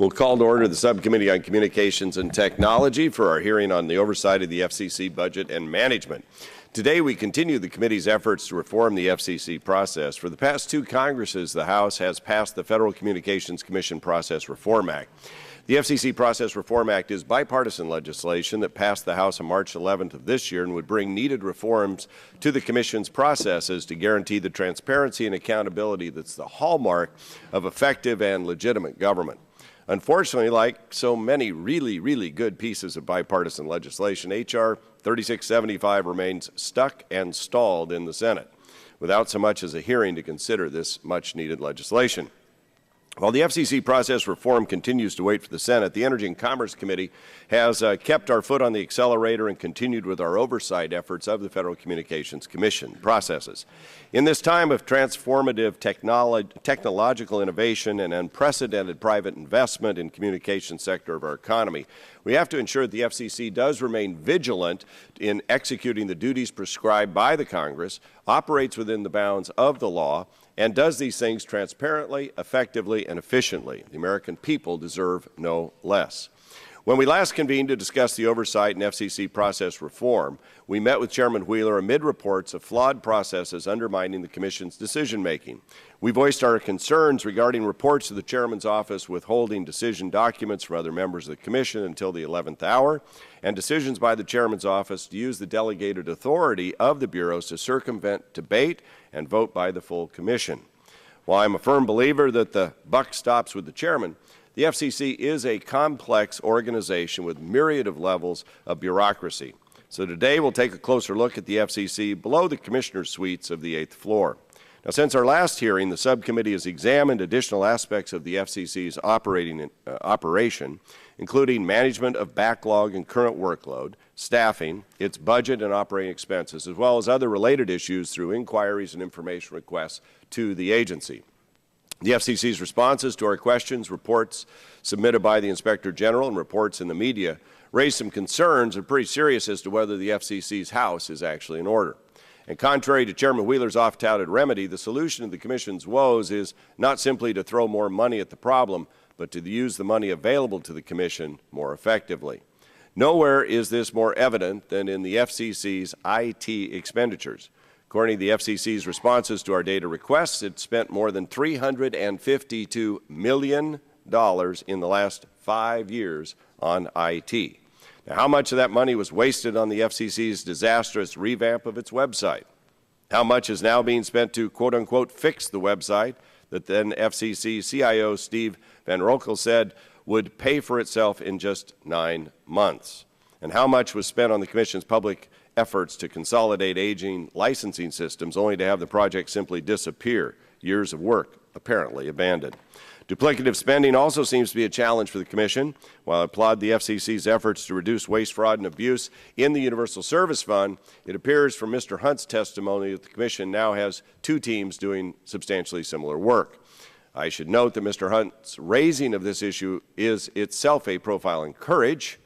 We'll call to order the Subcommittee on Communications and Technology for our hearing on the oversight of the FCC budget and management. Today, we continue the committee's efforts to reform the FCC process. For the past two Congresses, the House has passed the Federal Communications Commission Process Reform Act. The FCC Process Reform Act is bipartisan legislation that passed the House on March 11th of this year and would bring needed reforms to the Commission's processes to guarantee the transparency and accountability that's the hallmark of effective and legitimate government. Unfortunately, like so many really good pieces of bipartisan legislation, H.R. 3675 remains stuck and stalled in the Senate without so much as a hearing to consider this much-needed legislation. While the FCC process reform continues to wait for the Senate, the Energy and Commerce Committee has kept our foot on the accelerator and continued with our oversight efforts of the Federal Communications Commission processes. In this time of transformative technological innovation and unprecedented private investment in the communications sector of our economy, we have to ensure that the FCC does remain vigilant in executing the duties prescribed by the Congress, operates within the bounds of the law, and does these things transparently, effectively, and efficiently. The American people deserve no less. When we last convened to discuss the oversight and FCC process reform, we met with Chairman Wheeler amid reports of flawed processes undermining the Commission's decision-making. We voiced our concerns regarding reports of the Chairman's office withholding decision documents from other members of the Commission until the 11th hour, and decisions by the Chairman's office to use the delegated authority of the bureaus to circumvent debate and vote by the full Commission. While I'm a firm believer that the buck stops with the Chairman, the FCC is a complex organization with myriad of levels of bureaucracy. So today we'll take a closer look at the FCC below the Commissioner's suites of the 8th floor. Now, since our last hearing, the subcommittee has examined additional aspects of the FCC's operation, including management of backlog and current workload, staffing, its budget and operating expenses, as well as other related issues through inquiries and information requests to the agency. The FCC's responses to our questions, reports submitted by the Inspector General, and reports in the media raised some concerns and pretty serious as to whether the FCC's house is actually in order. And contrary to Chairman Wheeler's oft-touted remedy, the solution to the Commission's woes is not simply to throw more money at the problem, but to use the money available to the Commission more effectively. Nowhere is this more evident than in the FCC's IT expenditures. According to the FCC's responses to our data requests, it spent more than $352 million in the last 5 years on IT. Now, how much of that money was wasted on the FCC's disastrous revamp of its website? How much is now being spent to, quote-unquote, fix the website that then FCC CIO Steve Van Rokel said would pay for itself in just 9 months? And how much was spent on the Commission's public efforts to consolidate aging licensing systems only to have the project simply disappear, years of work apparently abandoned? Duplicative spending also seems to be a challenge for the Commission. While I applaud the FCC's efforts to reduce waste, fraud, and abuse in the Universal Service Fund, it appears from Mr. Hunt's testimony that the Commission now has 2 teams doing substantially similar work. I should note that Mr. Hunt's raising of this issue is itself a profile in courage,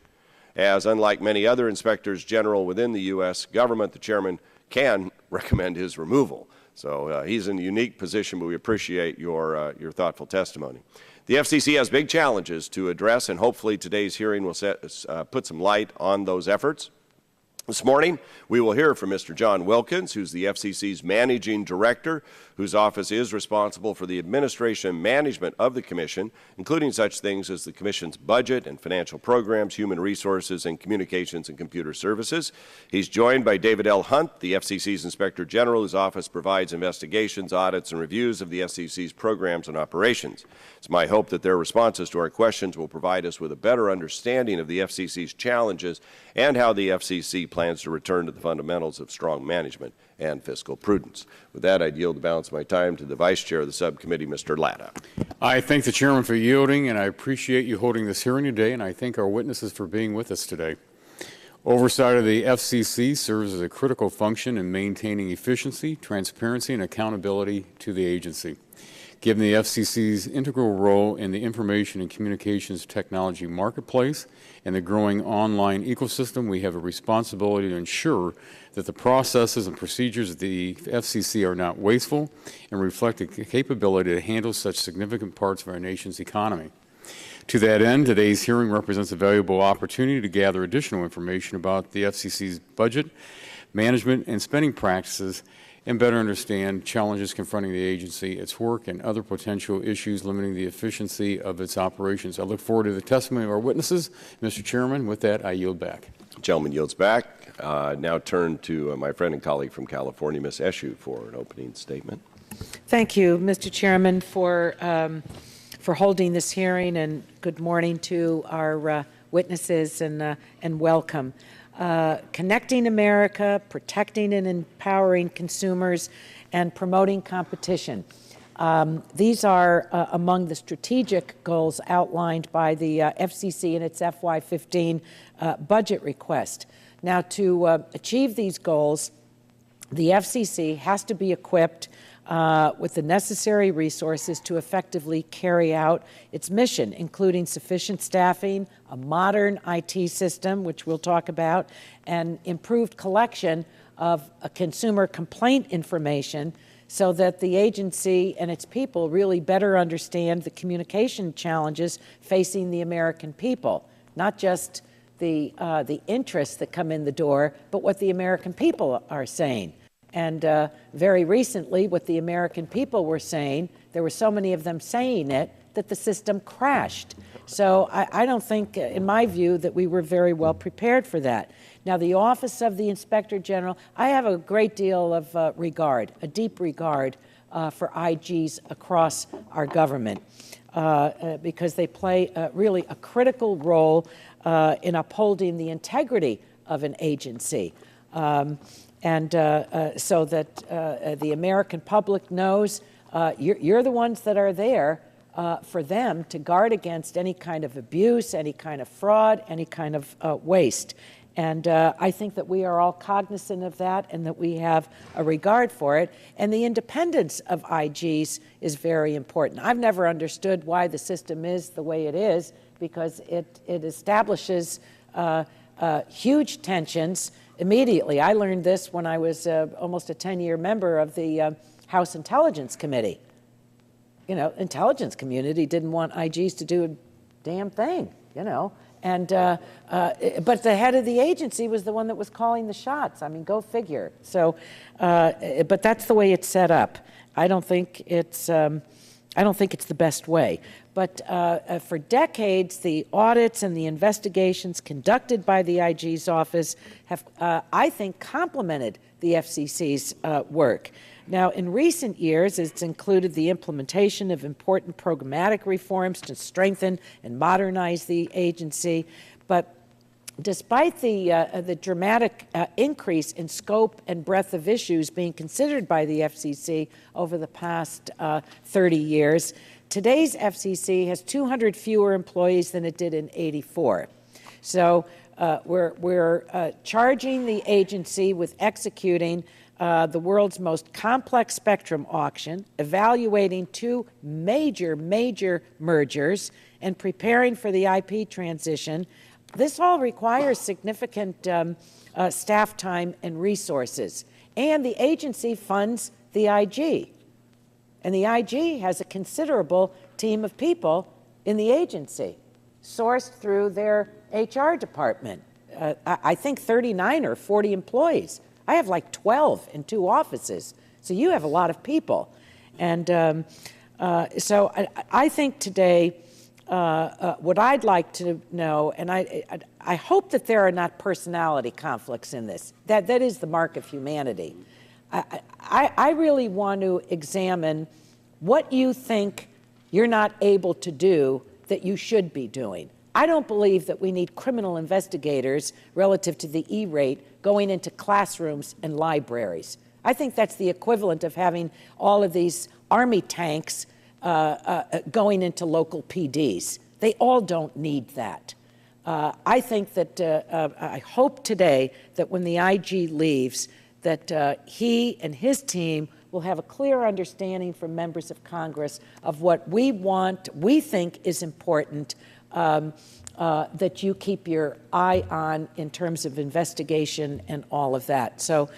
as unlike many other inspectors general within the U.S. government, the Chairman can recommend his removal. So he's in a unique position, but we appreciate your thoughtful testimony. The FCC has big challenges to address, and hopefully today's hearing will put some light on those efforts. This morning, we will hear from Mr. John Wilkins, who's the FCC's Managing Director, whose office is responsible for the administration and management of the Commission, including such things as the Commission's budget and financial programs, human resources, and communications and computer services. He's joined by David L. Hunt, the FCC's Inspector General, whose office provides investigations, audits, and reviews of the FCC's programs and operations. It's my hope that their responses to our questions will provide us with a better understanding of the FCC's challenges and how the FCC plans to return to the fundamentals of strong management and fiscal prudence. With that, I yield the balance of my time to the Vice Chair of the Subcommittee, Mr. Latta. I thank the Chairman for yielding, and I appreciate you holding this hearing today, and I thank our witnesses for being with us today. Oversight of the FCC serves as a critical function in maintaining efficiency, transparency, and accountability to the agency. Given the FCC's integral role in the information and communications technology marketplace and the growing online ecosystem, we have a responsibility to ensure that the processes and procedures of the FCC are not wasteful and reflect the capability to handle such significant parts of our nation's economy. To that end, today's hearing represents a valuable opportunity to gather additional information about the FCC's budget, management, and spending practices, and better understand challenges confronting the agency, its work, and other potential issues limiting the efficiency of its operations. I look forward to the testimony of our witnesses. Mr. Chairman, with that, I yield back. The gentleman yields back. Now turn to my friend and colleague from California, Ms. Eshoo, for an opening statement. Thank you, Mr. Chairman, for holding this hearing, and good morning to our witnesses, and welcome. Connecting America, protecting and empowering consumers, and promoting competition. These are among the strategic goals outlined by the FCC in its FY15 budget request. Now, to achieve these goals, the FCC has to be equipped with the necessary resources to effectively carry out its mission, including sufficient staffing, a modern IT system, which we'll talk about, and improved collection of consumer complaint information so that the agency and its people really better understand the communication challenges facing the American people, not just the interests that come in the door, but what the American people are saying. And very recently, what the American people were saying, there were so many of them saying it, that the system crashed. So I don't think, in my view, that we were very well prepared for that. Now, the Office of the Inspector General, I have a great deal of regard, a deep regard for IGs across our government because they play really a critical role in upholding the integrity of an agency. And so that the American public knows you're the ones that are there for them to guard against any kind of abuse, any kind of fraud, any kind of waste. And I think that we are all cognizant of that and that we have a regard for it. And the independence of IGs is very important. I've never understood why the system is the way it is, because it establishes huge tensions immediately. I learned this when I was almost a 10-year member of the House Intelligence Committee. You know, intelligence community didn't want IGs to do a damn thing, you know. And but the head of the agency was the one that was calling the shots. I mean, go figure. So, but that's the way it's set up. I don't think it's the best way. But for decades, the audits and the investigations conducted by the IG's office have, I think, complemented the FCC's work. Now, in recent years, it's included the implementation of important programmatic reforms to strengthen and modernize the agency. But despite the dramatic increase in scope and breadth of issues being considered by the FCC over the past 30 years, today's FCC has 200 fewer employees than it did in '84. So we're charging the agency with executing the world's most complex spectrum auction, evaluating two major mergers, and preparing for the IP transition. This all requires significant staff time and resources. And the agency funds the IG. And the IG has a considerable team of people in the agency, sourced through their HR department. I think 39 or 40 employees. I have like 12 in 2 offices. So you have a lot of people. And so I think today, what I'd like to know, and I hope that there are not personality conflicts in this. That is the mark of humanity. I really want to examine what you think you're not able to do that you should be doing. I don't believe that we need criminal investigators relative to the E-rate going into classrooms and libraries. I think that's the equivalent of having all of these Army tanks going into local PDs. They all don't need that. I think that, I hope today that when the IG leaves, that he and his team will have a clear understanding from members of Congress of what we want, we think is important, that you keep your eye on in terms of investigation and all of that. So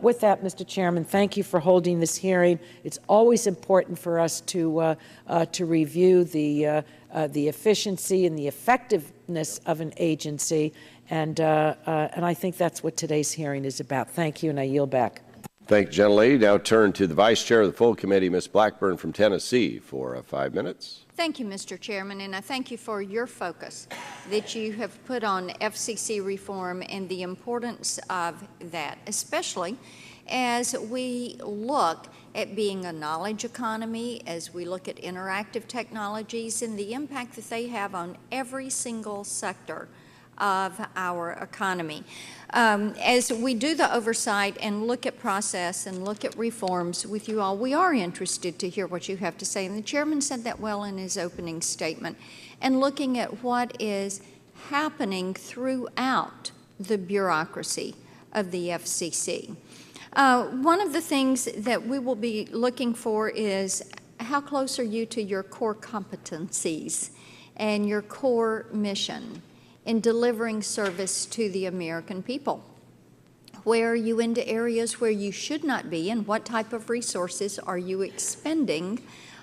with that, Mr. Chairman, thank you for holding this hearing. It's always important for us to review the the efficiency and the effectiveness of an agency, and I think that's what today's hearing is about. Thank you, and I yield back. Thank you, gentlelady. Now turn to the Vice Chair of the full committee, Ms. Blackburn from Tennessee, for 5 minutes. Thank you, Mr. Chairman, and I thank you for your focus that you have put on FCC reform and the importance of that, especially as we look at being a knowledge economy, as we look at interactive technologies and the impact that they have on every single sector of our economy. As we do the oversight and look at process and look at reforms with you all, we are interested to hear what you have to say. And the chairman said that well in his opening statement. And looking at what is happening throughout the bureaucracy of the FCC. One of the things that we will be looking for is how close are you to your core competencies and your core mission in delivering service to the American people? Where are you into areas where you should not be, and what type of resources are you expending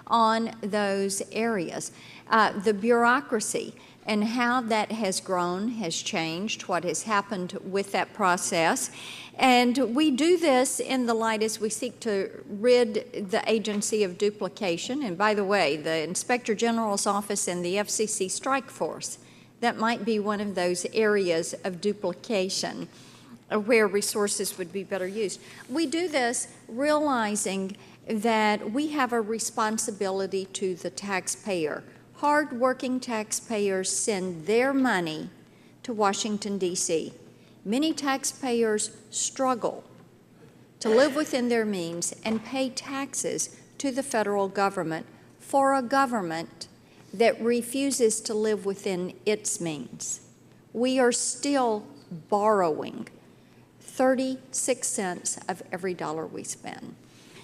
on those areas? The bureaucracy and how that has grown, has changed, what has happened with that process. And we do this in the light as we seek to rid the agency of duplication. And by the way, the Inspector General's office and the FCC strike force, that might be one of those areas of duplication where resources would be better used. We do this realizing that we have a responsibility to the taxpayer. Hard-working taxpayers send their money to Washington, D.C. Many taxpayers struggle to live within their means and pay taxes to the federal government for a government that refuses to live within its means. We are still borrowing 36 cents of every dollar we spend.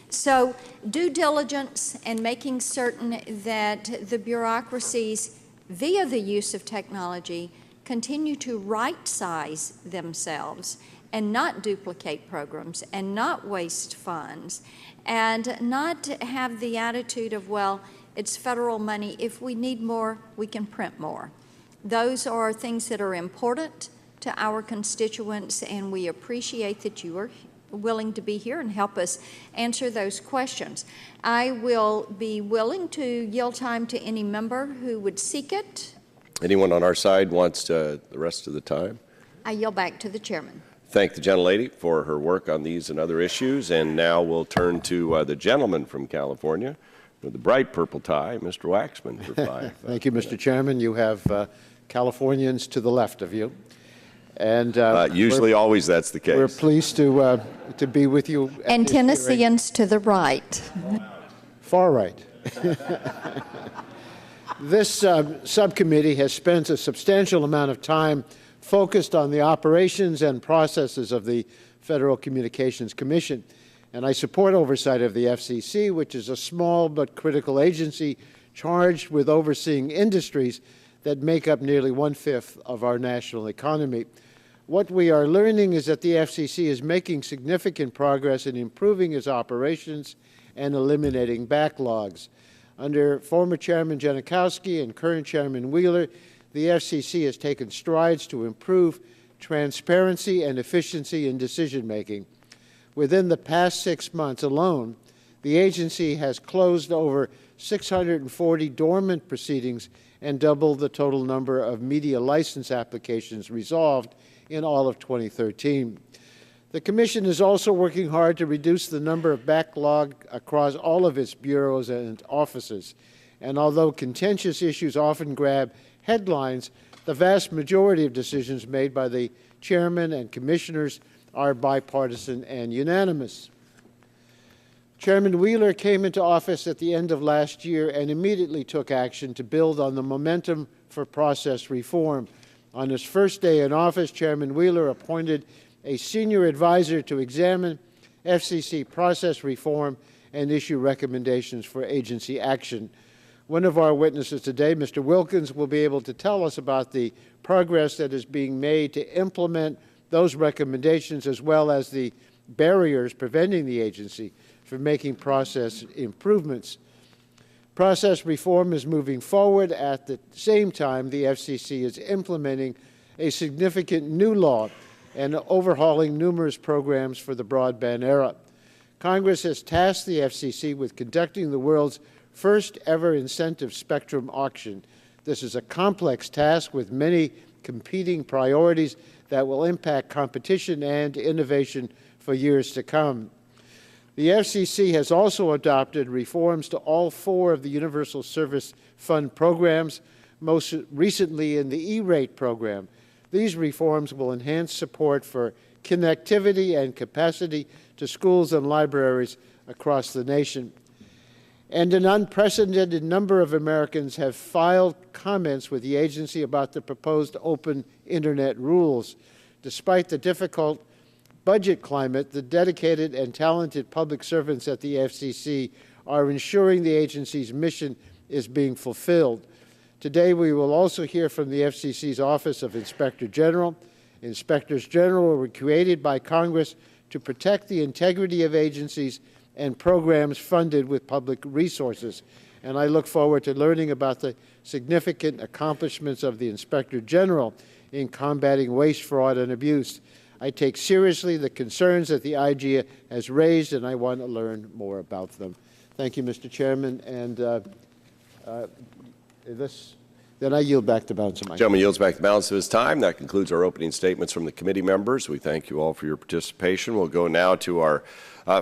So due diligence and making certain that the bureaucracies, via the use of technology, continue to right-size themselves and not duplicate programs and not waste funds and not have the attitude of, well, it's federal money. If we need more, we can print more. Those are things that are important to our constituents, and we appreciate that you are willing to be here and help us answer those questions. I will be willing to yield time to any member who would seek it. Anyone on our side wants the rest of the time? I yield back to the chairman. Thank the gentlelady for her work on these and other issues. And now we'll turn to the gentleman from California with the bright purple tie, Mr. Waxman, for 5 Thank you, Mr. Chairman. You have Californians to the left of you. And usually always that's the case. We're pleased to be with you. And Tennesseans to the right. Far right. This subcommittee has spent a substantial amount of time focused on the operations and processes of the Federal Communications Commission. And I support oversight of the FCC, which is a small but critical agency charged with overseeing industries that make up nearly 1/5 of our national economy. What we are learning is that the FCC is making significant progress in improving its operations and eliminating backlogs. Under former Chairman Janikowski and current Chairman Wheeler, the FCC has taken strides to improve transparency and efficiency in decision-making. Within the past 6 months alone, the agency has closed over 640 dormant proceedings and doubled the total number of media license applications resolved in all of 2013. The Commission is also working hard to reduce the number of backlog across all of its bureaus and offices. And although contentious issues often grab headlines, the vast majority of decisions made by the chairman and commissioners are bipartisan and unanimous. Chairman Wheeler came into office at the end of last year and immediately took action to build on the momentum for process reform. On his first day in office, Chairman Wheeler appointed a senior advisor to examine FCC process reform and issue recommendations for agency action. One of our witnesses today, Mr. Wilkins, will be able to tell us about the progress that is being made to implement those recommendations, as well as the barriers preventing the agency from making process improvements. Process reform is moving forward. At the same time, the FCC is implementing a significant new law and overhauling numerous programs for the broadband era. Congress has tasked the FCC with conducting the world's first ever incentive spectrum auction. This is a complex task with many competing priorities that will impact competition and innovation for years to come. The FCC has also adopted reforms to all 4 of the Universal Service Fund programs, most recently in the E-rate program. These reforms will enhance support for connectivity and capacity to schools and libraries across the nation. And an unprecedented number of Americans have filed comments with the agency about the proposed open Internet rules. Despite the difficult budget climate, the dedicated and talented public servants at the FCC are ensuring the agency's mission is being fulfilled. Today, we will also hear from the FCC's Office of Inspector General. Inspectors General were created by Congress to protect the integrity of agencies and programs funded with public resources. And I look forward to learning about the significant accomplishments of the Inspector General in combating waste, fraud, and abuse. I take seriously the concerns that the IGA has raised, and I want to learn more about them. Thank you, Mr. Chairman. And then I yield back the balance of my time. Gentleman yields back the balance of his time. That concludes our opening statements from the committee members. We thank you all for your participation. We'll go now to our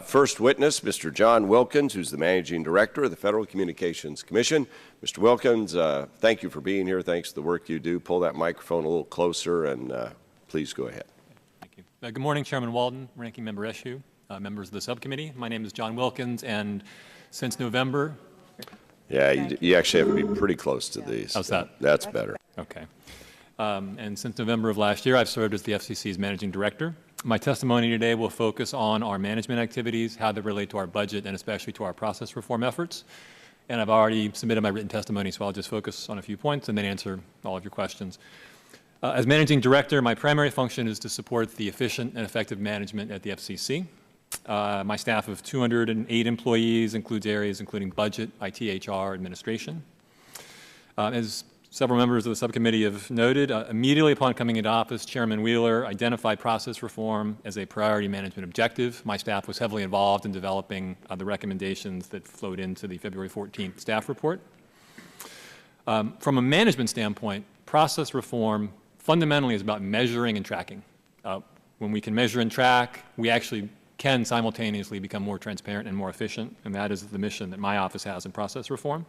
first witness, Mr. John Wilkins, who's the Managing Director of the Federal Communications Commission. Mr. Wilkins, thank you for being here. Thanks for the work you do. Pull that microphone a little closer, and please go ahead. Thank you. Good morning, Chairman Walden, Ranking Member Eshoo, members of the subcommittee. My name is John Wilkins, and since November... Yeah, you actually have to be pretty close to these. How's that? That's better. Okay. And since November of last year, I've served as the FCC's Managing Director. My testimony today will focus on our management activities, how they relate to our budget, and especially to our process reform efforts. And I've already submitted my written testimony, so I'll just focus on a few points and then answer all of your questions. As Managing Director, my primary function is to support the efficient and effective management at the FCC. My staff of 208 employees includes areas including budget, IT, HR, administration. As several members of the subcommittee have noted, immediately upon coming into office, Chairman Wheeler identified process reform as a priority management objective. My staff was heavily involved in developing the recommendations that flowed into the February 14th staff report. From a management standpoint, process reform fundamentally is about measuring and tracking. When we can measure and track, we actually can simultaneously become more transparent and more efficient, and that is the mission that my office has in process reform.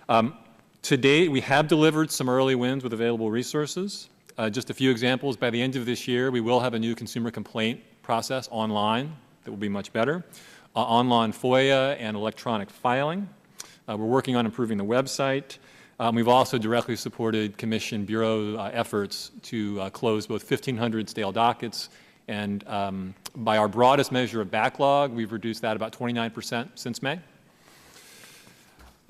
To date, we have delivered some early wins with available resources. Just a few examples. By the end of this year, we will have a new consumer complaint process online that will be much better. Online FOIA and electronic filing. We're working on improving the website. We've also directly supported Commission Bureau efforts to close both 1,500 stale dockets, and by our broadest measure of backlog, we've reduced that about 29% since May.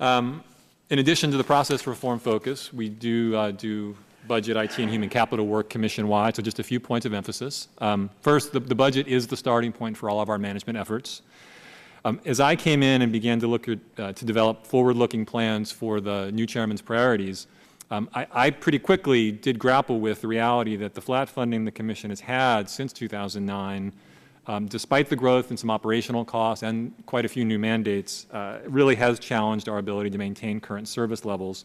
In addition to the process reform focus, we do budget, IT, and human capital work commission-wide, so just a few points of emphasis. First, the budget is the starting point for all of our management efforts. As I came in and began to look at, to develop forward-looking plans for the new chairman's priorities, I pretty quickly did grapple with the reality that the flat funding the Commission has had since 2009, despite the growth in some operational costs and quite a few new mandates, really has challenged our ability to maintain current service levels.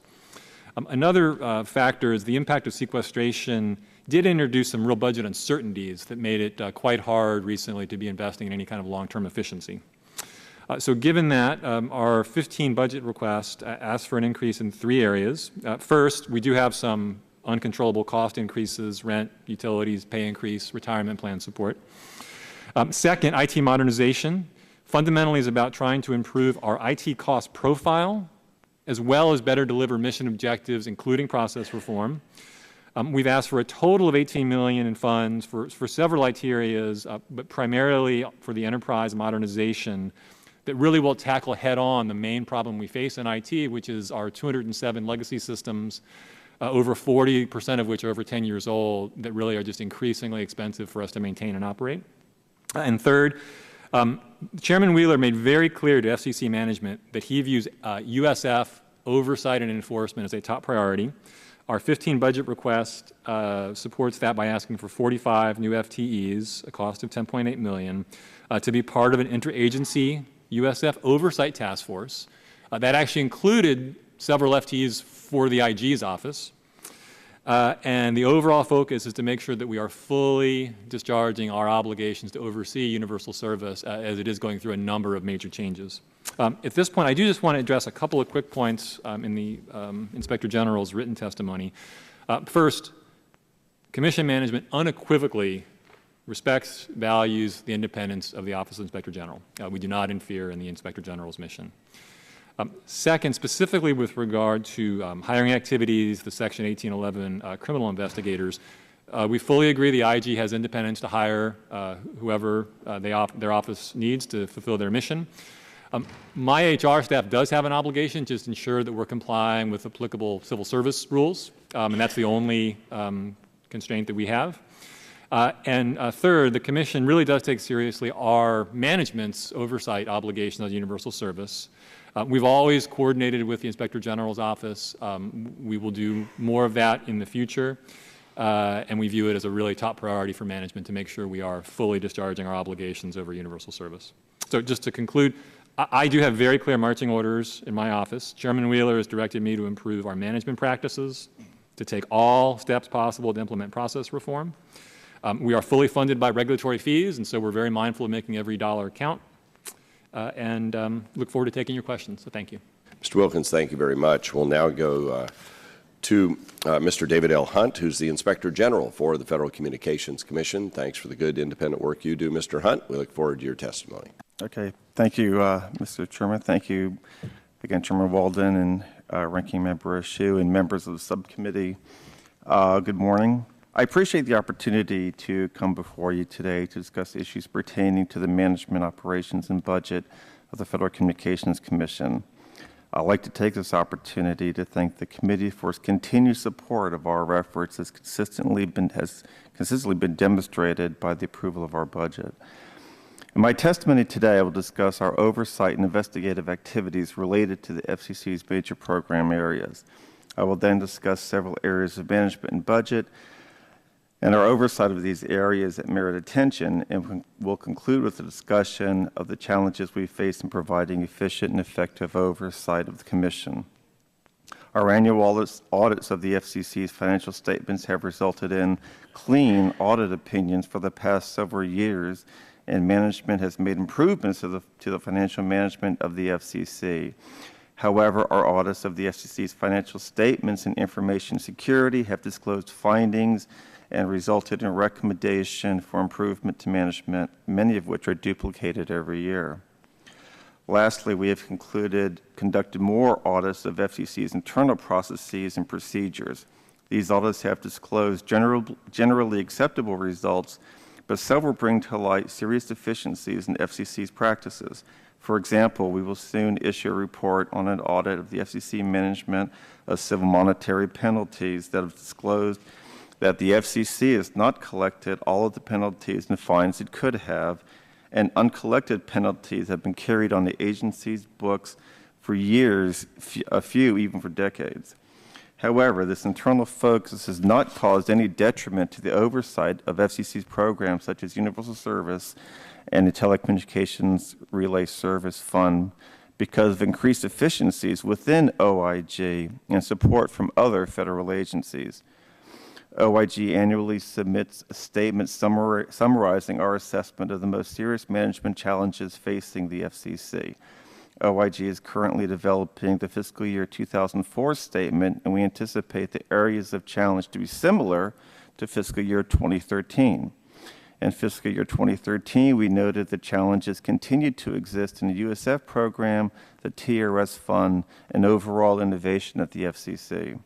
Another factor is the impact of sequestration did introduce some real budget uncertainties that made it quite hard recently to be investing in any kind of long-term efficiency. So given that, our 15 budget request asks for an increase in 3 areas. First, we do have some uncontrollable cost increases, rent, utilities, pay increase, retirement plan support. Second, IT modernization fundamentally is about trying to improve our IT cost profile as well as better deliver mission objectives, including process reform. We've asked for a total of $18 million in funds for several IT areas, but primarily for the enterprise modernization that really will tackle head-on the main problem we face in IT, which is our 207 legacy systems, over 40% of which are over 10 years old, that really are just increasingly expensive for us to maintain and operate. And third, Chairman Wheeler made very clear to FCC management that he views USF oversight and enforcement as a top priority. Our 15 budget request supports that by asking for 45 new FTEs, a cost of $10.8 million, to be part of an interagency USF oversight task force. That actually included several FTEs for the IG's office. And the overall focus is to make sure that we are fully discharging our obligations to oversee universal service as it is going through a number of major changes. At this point, I do just want to address a couple of quick points in the Inspector General's written testimony. First, Commission management unequivocally respects, values the independence of the Office of Inspector General. We do not interfere in the Inspector General's mission. Second, specifically with regard to hiring activities, the Section 1811 criminal investigators, we fully agree the IG has independence to hire whoever their office needs to fulfill their mission. My HR staff does have an obligation to just ensure that we're complying with applicable civil service rules, and that's the only constraint that we have. Third, the Commission really does take seriously our management's oversight obligations on universal service. We've always coordinated with the Inspector General's office. We will do more of that in the future, and we view it as a really top priority for management to make sure we are fully discharging our obligations over universal service. So just to conclude, I do have very clear marching orders in my office. Chairman Wheeler has directed me to improve our management practices, to take all steps possible to implement process reform. We are fully funded by regulatory fees, and so we're very mindful of making every dollar count. Look forward to taking your questions. So thank you. Mr. Wilkins, thank you very much. We'll now go to Mr. David L. Hunt, who's the Inspector General for the Federal Communications Commission. Thanks for the good independent work you do, Mr. Hunt. We look forward to your testimony. Okay. Thank you, Mr. Chairman. Thank you again, Chairman Walden and Ranking Member Ashew and members of the subcommittee. Good morning. I appreciate the opportunity to come before you today to discuss issues pertaining to the management, operations, and budget of the Federal Communications Commission. I'd like to take this opportunity to thank the committee for its continued support of our efforts has consistently been demonstrated by the approval of our budget. In my testimony today, I will discuss our oversight and investigative activities related to the FCC's major program areas. I will then discuss several areas of management and budget and our oversight of these areas that merit attention, and we'll conclude with a discussion of the challenges we face in providing efficient and effective oversight of the Commission. Our annual audits of the FCC's financial statements have resulted in clean audit opinions for the past several years, and management has made improvements to the financial management of the FCC. However, our audits of the FCC's financial statements and information security have disclosed findings and resulted in recommendation for improvement to management, many of which are duplicated every year. Lastly, we have conducted more audits of FCC's internal processes and procedures. These audits have disclosed generally acceptable results, but several bring to light serious deficiencies in FCC's practices. For example, we will soon issue a report on an audit of the FCC management of civil monetary penalties that have disclosed that the FCC has not collected all of the penalties and fines it could have, and uncollected penalties have been carried on the agency's books for years, a few even for decades. However, this internal focus has not caused any detriment to the oversight of FCC's programs such as Universal Service and the Telecommunications Relay Service Fund because of increased efficiencies within OIG and support from other federal agencies. OIG annually submits a statement summarizing our assessment of the most serious management challenges facing the FCC. OIG is currently developing the fiscal year 2004 statement, and we anticipate the areas of challenge to be similar to fiscal year 2013. In fiscal year 2013, we noted the challenges continued to exist in the USF program, the TRS fund, and overall innovation at the FCC.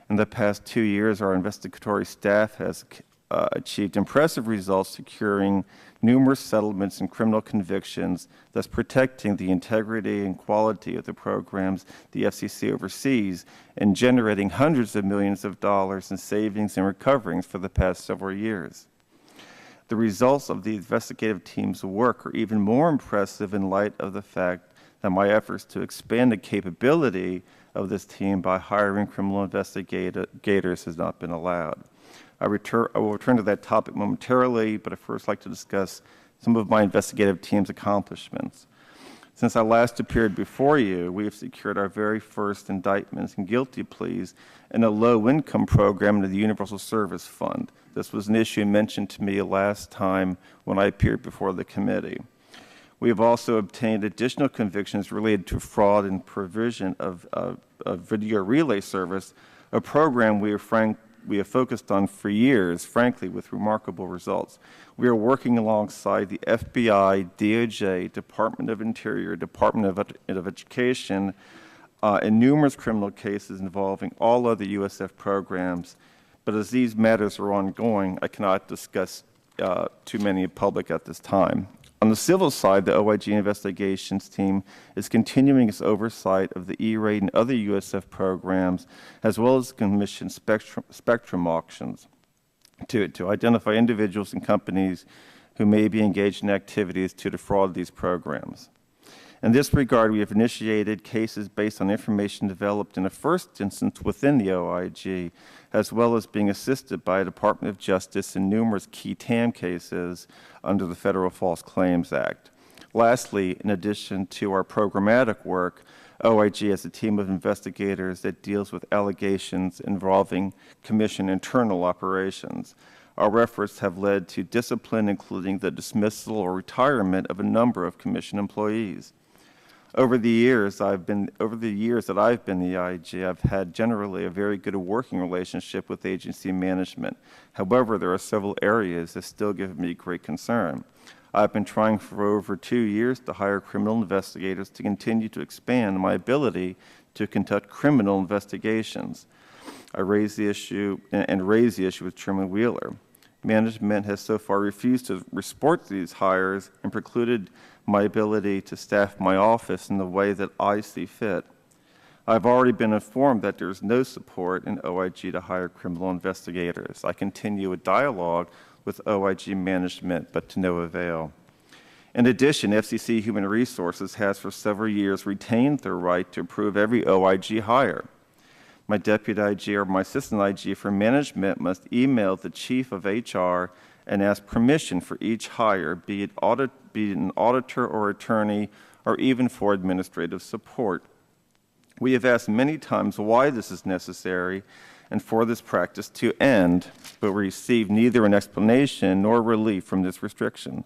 In the past 2 years, our investigatory staff has achieved impressive results, securing numerous settlements and criminal convictions, thus protecting the integrity and quality of the programs the FCC oversees and generating hundreds of millions of dollars in savings and recoveries for the past several years. The results of the investigative team's work are even more impressive in light of the fact that my efforts to expand the capability of this team by hiring criminal investigators has not been allowed. I will return to that topic momentarily, but I'd first like to discuss some of my investigative team's accomplishments. Since I last appeared before you, we have secured our very first indictments and guilty pleas in a low-income program under the Universal Service Fund. This was an issue mentioned to me last time when I appeared before the committee. We have also obtained additional convictions related to fraud and provision of video relay service, a program we have focused on for years, frankly, with remarkable results. We are working alongside the FBI, DOJ, Department of Interior, Department of Education, in numerous criminal cases involving all other USF programs. But as these matters are ongoing, I cannot discuss too many in public at this time. On the civil side, the OIG investigations team is continuing its oversight of the E-rate and other USF programs, as well as commission spectrum auctions to identify individuals and companies who may be engaged in activities to defraud these programs. In this regard, we have initiated cases based on information developed in a first instance within the OIG, as well as being assisted by the Department of Justice in numerous key TAM cases under the Federal False Claims Act. Lastly, in addition to our programmatic work, OIG has a team of investigators that deals with allegations involving Commission internal operations. Our efforts have led to discipline, including the dismissal or retirement of a number of Commission employees. Over the years that I've been the IG, I've had generally a very good working relationship with agency management. However, there are several areas that still give me great concern. I've been trying for over 2 years to hire criminal investigators to continue to expand my ability to conduct criminal investigations. I raised the issue with Chairman Wheeler. Management has so far refused to support these hires and precluded my ability to staff my office in the way that I see fit. I've already been informed that there is no support in OIG to hire criminal investigators. I continue a dialogue with OIG management, but to no avail. In addition, FCC Human Resources has for several years retained their right to approve every OIG hire. My deputy IG or my assistant IG for management must email the chief of HR and ask permission for each hire, be it an auditor or attorney, or even for administrative support. We have asked many times why this is necessary and for this practice to end, but we receive neither an explanation nor relief from this restriction.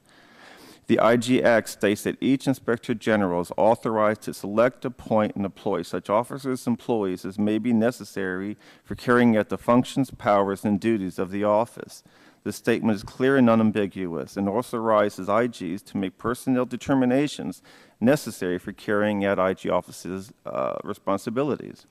The IG Act states that each Inspector General is authorized to select, appoint, and employ such officers and employees as may be necessary for carrying out the functions, powers, and duties of the office. This statement is clear and unambiguous and authorizes IGs to make personnel determinations necessary for carrying out IG officers' responsibilities.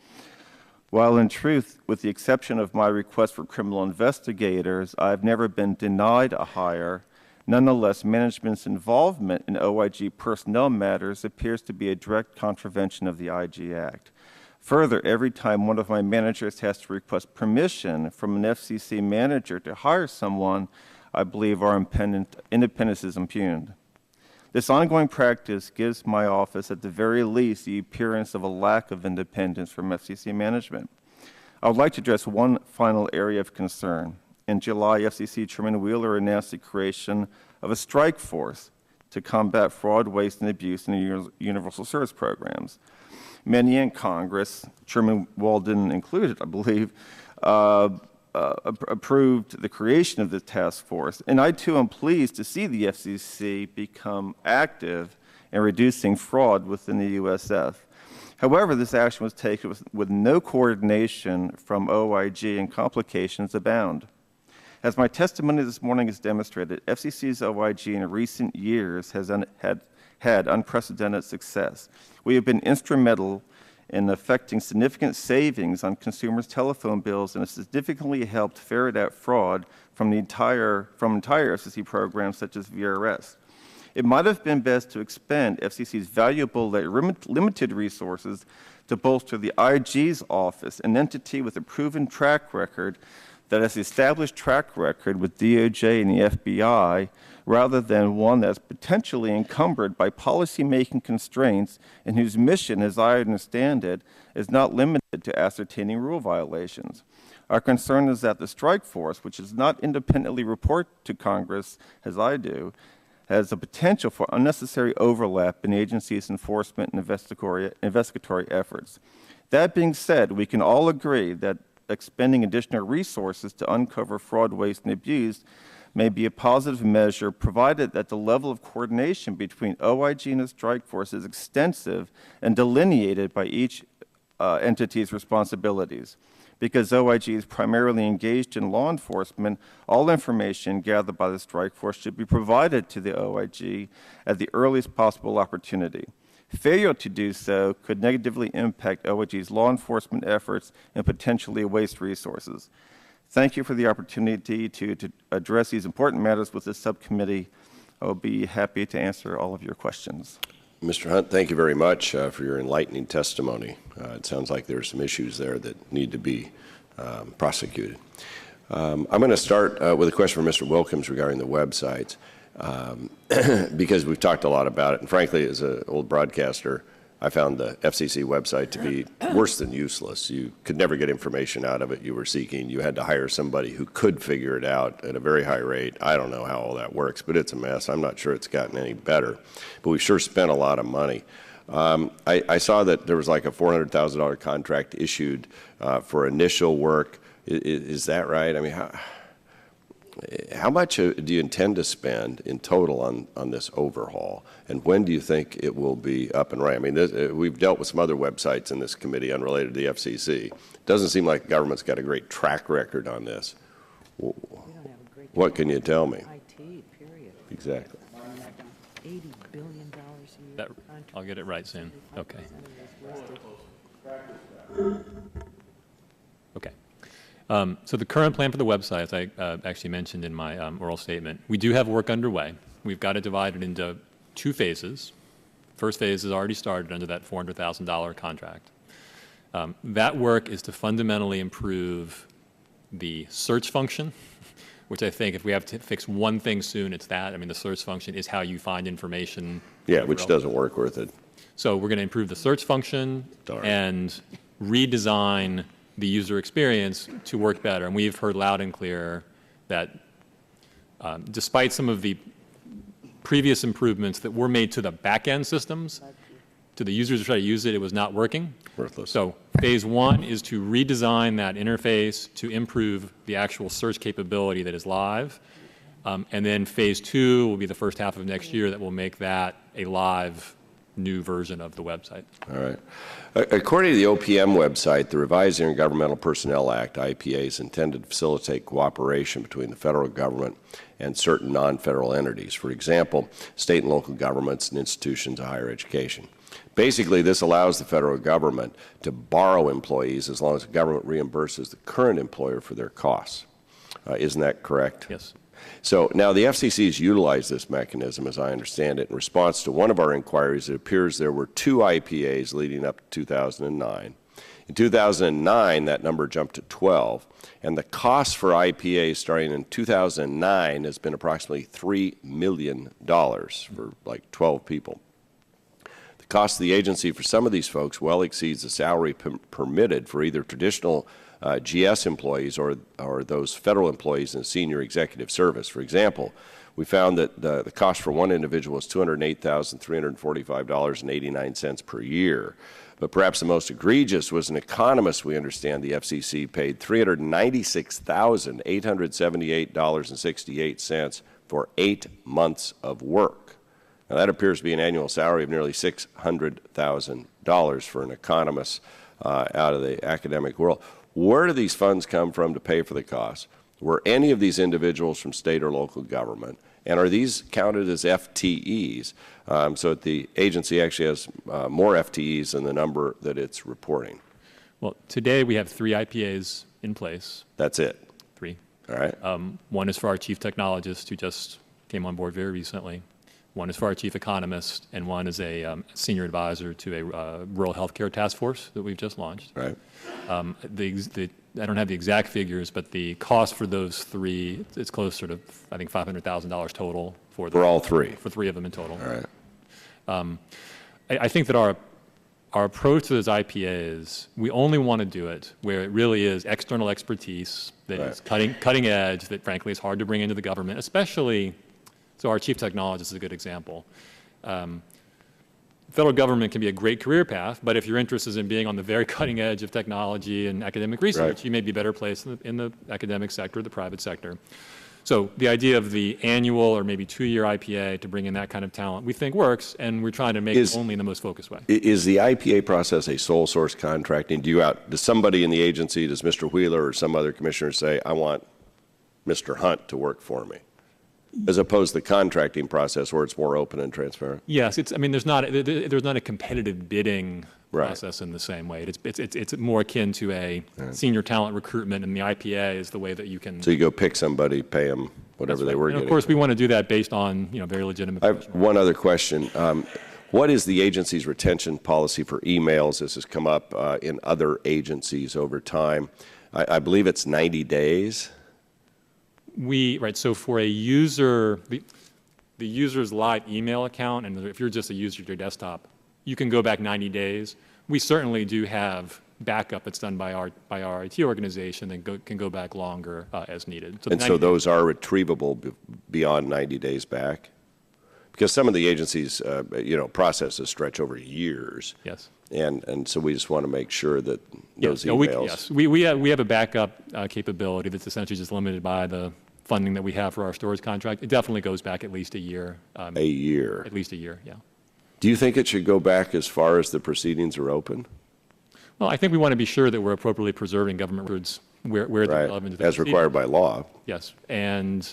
While in truth, with the exception of my request for criminal investigators, I've never been denied a hire. Nonetheless, management's involvement in OIG personnel matters appears to be a direct contravention of the IG Act. Further, every time one of my managers has to request permission from an FCC manager to hire someone, I believe our independence is impugned. This ongoing practice gives my office, at the very least, the appearance of a lack of independence from FCC management. I would like to address one final area of concern. In July, FCC Chairman Wheeler announced the creation of a strike force to combat fraud, waste, and abuse in the universal service programs. Many in Congress, Chairman Walden included, I believe, approved the creation of the task force. And I, too, am pleased to see the FCC become active in reducing fraud within the USF. However, this action was taken with no coordination from OIG, and complications abound. As my testimony this morning has demonstrated, FCC's OIG in recent years has had unprecedented success. We have been instrumental in effecting significant savings on consumers' telephone bills and have significantly helped ferret out fraud from entire FCC programs such as VRS. It might have been best to expend FCC's valuable limited resources to bolster the IG's office, an entity with a proven track record that has established track record with DOJ and the FBI, rather than one that's potentially encumbered by policymaking constraints and whose mission, as I understand it, is not limited to ascertaining rule violations. Our concern is that the strike force, which does not independently report to Congress, as I do, has the potential for unnecessary overlap in the agency's enforcement and investigatory efforts. That being said, we can all agree that expending additional resources to uncover fraud, waste, and abuse may be a positive measure, provided that the level of coordination between OIG and the strike force is extensive and delineated by each entity's responsibilities. Because OIG is primarily engaged in law enforcement, all information gathered by the strike force should be provided to the OIG at the earliest possible opportunity. Failure to do so could negatively impact OIG's law enforcement efforts and potentially waste resources. Thank you for the opportunity to address these important matters with this subcommittee. I will be happy to answer all of your questions. Mr. Hunt, thank you very much for your enlightening testimony. It sounds like there are some issues there that need to be prosecuted. I'm going to start with a question for Mr. Wilkins regarding the websites, because we've talked a lot about it. And frankly, as an old broadcaster, I found the FCC website to be worse than useless. You could never get information out of it you were seeking. You had to hire somebody who could figure it out at a very high rate. I don't know how all that works, but it's a mess. I'm not sure it's gotten any better. But we sure spent a lot of money. I saw that there was like a $400,000 contract issued for initial work. Is that right? I mean, how much do you intend to spend in total on this overhaul? And when do you think it will be up and running? I mean, we've dealt with some other websites in this committee unrelated to the FCC. It doesn't seem like the government's got a great track record on this. What can you tell me? IT, period. Exactly. $80 billion a year. I'll get it right soon. Okay. Okay. So the current plan for the website, as I actually mentioned in my oral statement, we do have work underway. We've got it divided into 2 phases. First phase has already started under that $400,000 contract. That work is to fundamentally improve the search function, which I think if we have to fix one thing soon, it's that. I mean, the search function is how you find information. Yeah, which doesn't work worth it. So we're going to improve the search function and redesign the user experience to work better. And we've heard loud and clear that despite some of the previous improvements that were made to the back-end systems, to the users who try to use it, it was not working. Worthless. So phase 1 is to redesign that interface to improve the actual search capability that is live. And then phase 2 will be the first half of next year that will make that a live new version of the website. All right. According to the OPM website, the Revised Intergovernmental Personnel Act, IPA, is intended to facilitate cooperation between the federal government and certain non-federal entities. For example, state and local governments and institutions of higher education. Basically, this allows the federal government to borrow employees as long as the government reimburses the current employer for their costs. Isn't that correct? Yes. So now the FCC has utilized this mechanism, as I understand it. In response to one of our inquiries, it appears there were 2 IPAs leading up to 2009. In 2009, that number jumped to 12, and the cost for IPAs starting in 2009 has been approximately $3 million for like 12 people. The cost of the agency for some of these folks well exceeds the salary permitted for either traditional GS employees or those federal employees in senior executive service. For example, we found that the cost for one individual was $208,345.89 per year. But perhaps the most egregious was an economist we understand the FCC paid $396,878.68 for 8 months of work. Now, that appears to be an annual salary of nearly $600,000 for an economist out of the academic world. Where do these funds come from to pay for the costs? Were any of these individuals from state or local government? And are these counted as FTEs? So that the agency actually has more FTEs than the number that it's reporting. Well, today we have 3 IPAs in place. That's it? 3. All right. One is for our chief technologist who just came on board very recently. One is for our chief economist, and one is a senior advisor to a rural healthcare task force that we've just launched. Right. The I don't have the exact figures, but the cost for those three, it's closer to, I think, $500,000 total for all three? For three of them in total. All right. I think that our approach to those IPAs, we only want to do it where it really is external expertise that is cutting edge, that frankly is hard to bring into the government, especially, so our chief technologist is a good example. Federal government can be a great career path, but if your interest is in being on the very cutting edge of technology and academic research, you may be better placed in the academic sector, the private sector. So the idea of the annual or maybe 2-year IPA to bring in that kind of talent, we think works, and we're trying to make it only in the most focused way. Is the IPA process a sole source contracting? Does somebody in the agency, does Mr. Wheeler or some other commissioner say, I want Mr. Hunt to work for me, as opposed to the contracting process where it's more open and transparent? Yes, I mean, there's not a competitive bidding process in the same way. It's more akin to a senior talent recruitment, and the IPA is the way that you can. So you go pick somebody, pay them whatever they were and getting. Of course, we want to do that based on very legitimate. I have one other question. What is the agency's retention policy for emails? This has come up in other agencies over time. I believe it's 90 days. So for a user, the user's live email account, and if you're just a user of your desktop, you can go back 90 days. We certainly do have backup that's done by our IT organization that can go back longer as needed. So those are retrievable beyond 90 days back? Because some of the agencies, processes stretch over years. Yes. And so we just want to make sure that those emails. Yes, we have a backup capability that's essentially just limited by the funding that we have for our storage contract. It definitely goes back at least a year. A year? At least a year, yeah. Do you think it should go back as far as the proceedings are open? Well, I think we want to be sure that we're appropriately preserving government records where they're relevant to the as required by law. Yes, and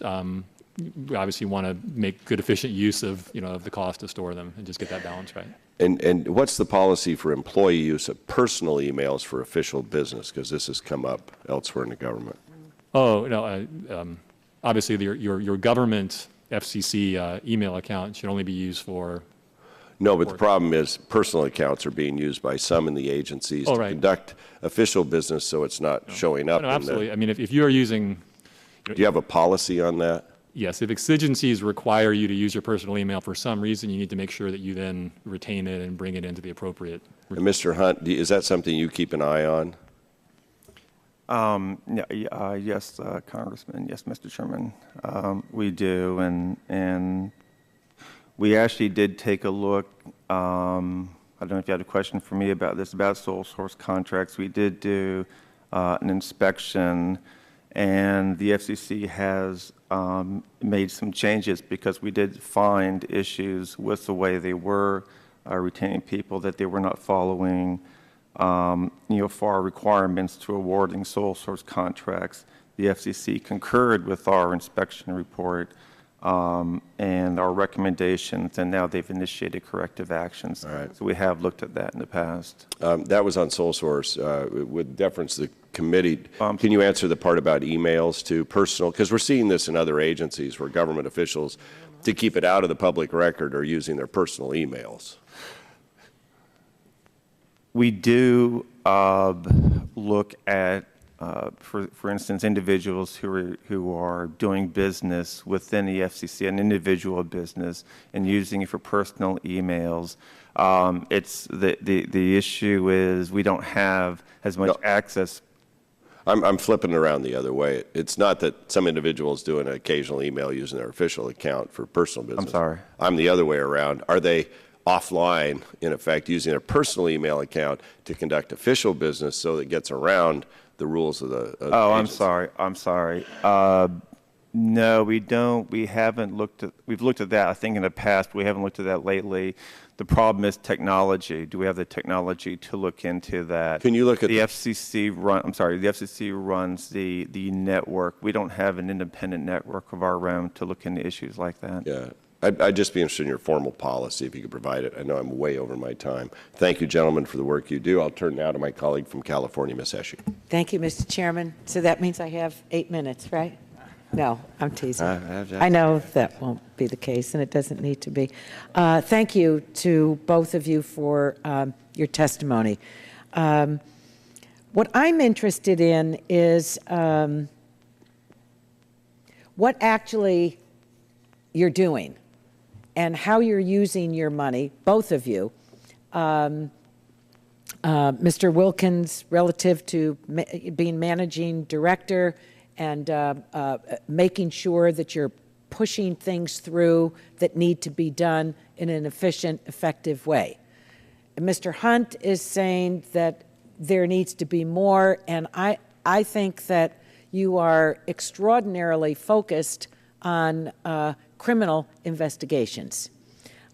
we obviously want to make good, efficient use of of the cost to store them and just get that balance right. And what's the policy for employee use of personal emails for official business? Because this has come up elsewhere in the government. Oh no, obviously your government FCC email account should only be used for. No, but the problem is personal accounts are being used by some in the agencies to conduct official business, so it's not showing up. No, absolutely. I mean, if you are using. Do you have a policy on that? Yes. If exigencies require you to use your personal email for some reason, you need to make sure that you then retain it and bring it into the appropriate. And Mr. Hunt, is that something you keep an eye on? Yes, Congressman. Yes, Mr. Chairman. We do, and we actually did take a look. I don't know if you had a question for me about this, about sole source contracts. We did do an inspection, and the FCC has made some changes because we did find issues with the way they were retaining people, that they were not following FAR requirements to awarding sole source contracts. The FCC concurred with our inspection report and our recommendations, and now they've initiated corrective actions. All right. So we have looked at that in the past. That was on sole source. With deference to the committee, can you answer the part about emails to personal? Because we're seeing this in other agencies where government officials, to keep it out of the public record, are using their personal emails. We do look at, for instance, individuals who are doing business within the FCC, an individual business, and using it for personal emails. It's the issue is we don't have as much access. I'm flipping it around the other way. It's not that some individuals do an occasional email using their official account for personal business. I'm sorry. I'm the other way around. Are they offline, in effect, using their personal email account to conduct official business so that it gets around the rules of the agency? I'm sorry. No, we don't. We haven't looked at. We've looked at that, I think, in the past. But we haven't looked at that lately. The problem is technology. Do we have the technology to look into that? Can you look at the FCC the FCC runs the network. We don't have an independent network of our own to look into issues like that. Yeah. I'd just be interested in your formal policy if you could provide it. I know I'm way over my time. Thank you, gentlemen, for the work you do. I'll turn now to my colleague from California, Ms. Esche. Thank you, Mr. Chairman. So that means I have 8 minutes, right? No, I'm teasing. I know that won't be the case, and it doesn't need to be. Thank you to both of you for your testimony. What I'm interested in is what actually you're doing and how you're using your money, both of you. Mr. Wilkins, relative to being managing director and making sure that you're pushing things through that need to be done in an efficient, effective way. And Mr. Hunt is saying that there needs to be more, and I think that you are extraordinarily focused on criminal investigations.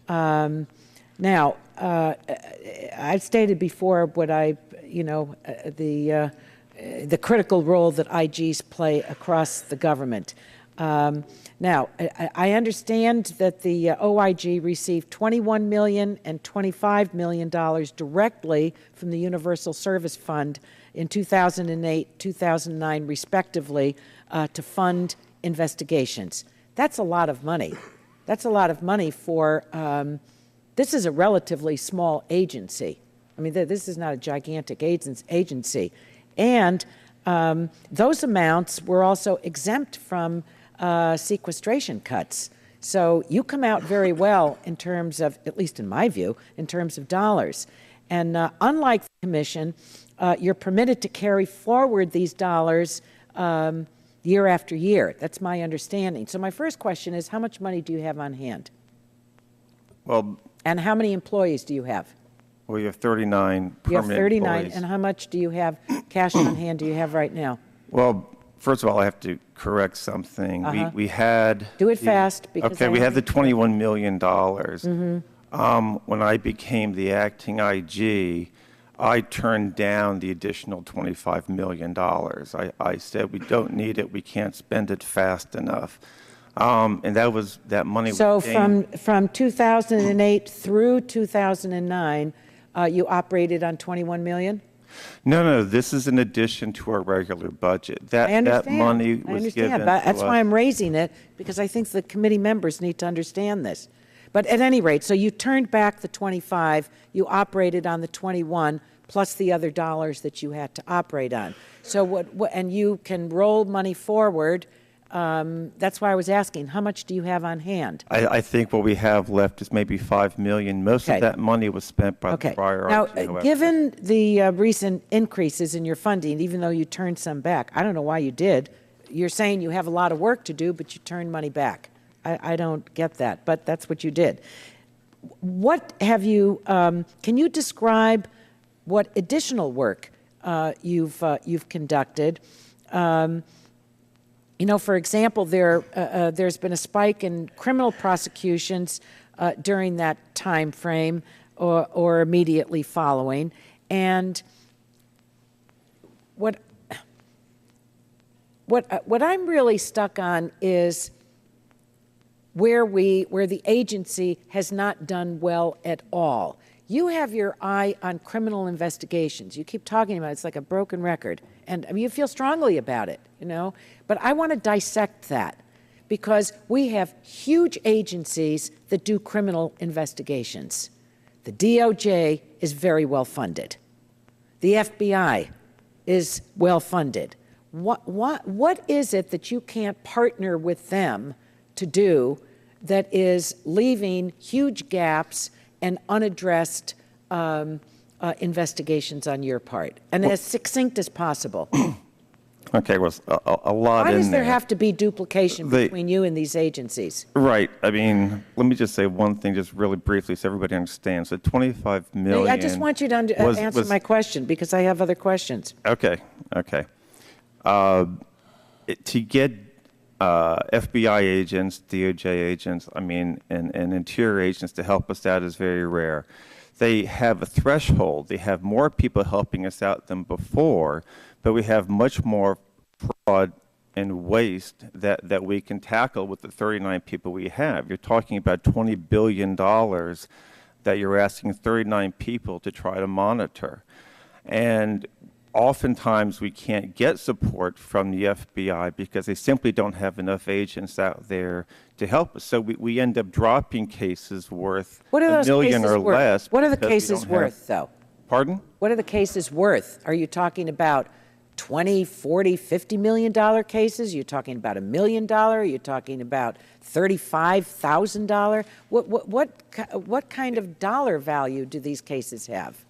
Now, I've stated before what the critical role that IGs play across the government. Now, I understand that the OIG received $21 million and $25 million directly from the Universal Service Fund in 2008, 2009, respectively, to fund investigations. That's a lot of money. That's a lot of money for, this is a relatively small agency. I mean, this is not a gigantic agency. And those amounts were also exempt from sequestration cuts. So you come out very well in terms of, at least in my view, in terms of dollars. And unlike the Commission, you're permitted to carry forward these dollars year after year. That's my understanding. So my first question is, how much money do you have on hand? Well, and how many employees do you have? Well, you have 39 permanent You have 39, employees. and how much do you have, cash on hand do you have right now? Well, first of all, I have to correct something. We had... Do it fast, because okay, we had the $21 million. When I became the acting IG, I turned down the additional $25 million. I said, we don't need it, we can't spend it fast enough. And that money So was gained. from 2008 through 2009, you operated on $21 million? No, this is in addition to our regular budget. I understand. That money was given but that's to why us. I'm raising it, because I think the committee members need to understand this. But at any rate, so you turned back the 25, you operated on the 21, plus the other dollars that you had to operate on. So and you can roll money forward. That's why I was asking, how much do you have on hand? I think what we have left is maybe $5 million. Most of that money was spent by the prior Now, RTO, however. given the recent increases in your funding, even though you turned some back, I don't know why you did. You're saying you have a lot of work to do, but you turned money back. I don't get that, but that's what you did. What have you, can you describe what additional work you've conducted? You know, for example, there's been a spike in criminal prosecutions during that time frame or immediately following. And what I'm really stuck on is where the agency has not done well at all. You have your eye on criminal investigations. You keep talking about it. It's like a broken record. And I mean, you feel strongly about it, you know. But I want to dissect that, because we have huge agencies that do criminal investigations. The DOJ is very well funded. The FBI is well funded. What is it that you can't partner with them to do that is leaving huge gaps and unaddressed investigations on your part, and as succinct as possible? Okay, well, a lot in there. Why does there have to be duplication between you and these agencies? Right. I mean, let me just say one thing just really briefly so everybody understands. The $25 million... I just want you to answer my question, because I have other questions. Okay. To get FBI agents, DOJ agents, I mean, and Interior agents to help us out is very rare. They have a threshold. They have more people helping us out than before, but we have much more fraud and waste that we can tackle with the 39 people we have. You're talking about $20 billion that you're asking 39 people to try to monitor. And oftentimes we can't get support from the FBI because they simply don't have enough agents out there to help us. So we end up dropping cases worth $1 million or less. What are the cases worth, though? Pardon? What are the cases worth? Are you talking about 20, 40, $50 million cases? You're talking about $1 million? You're talking about $35,000? What kind of dollar value do these cases have?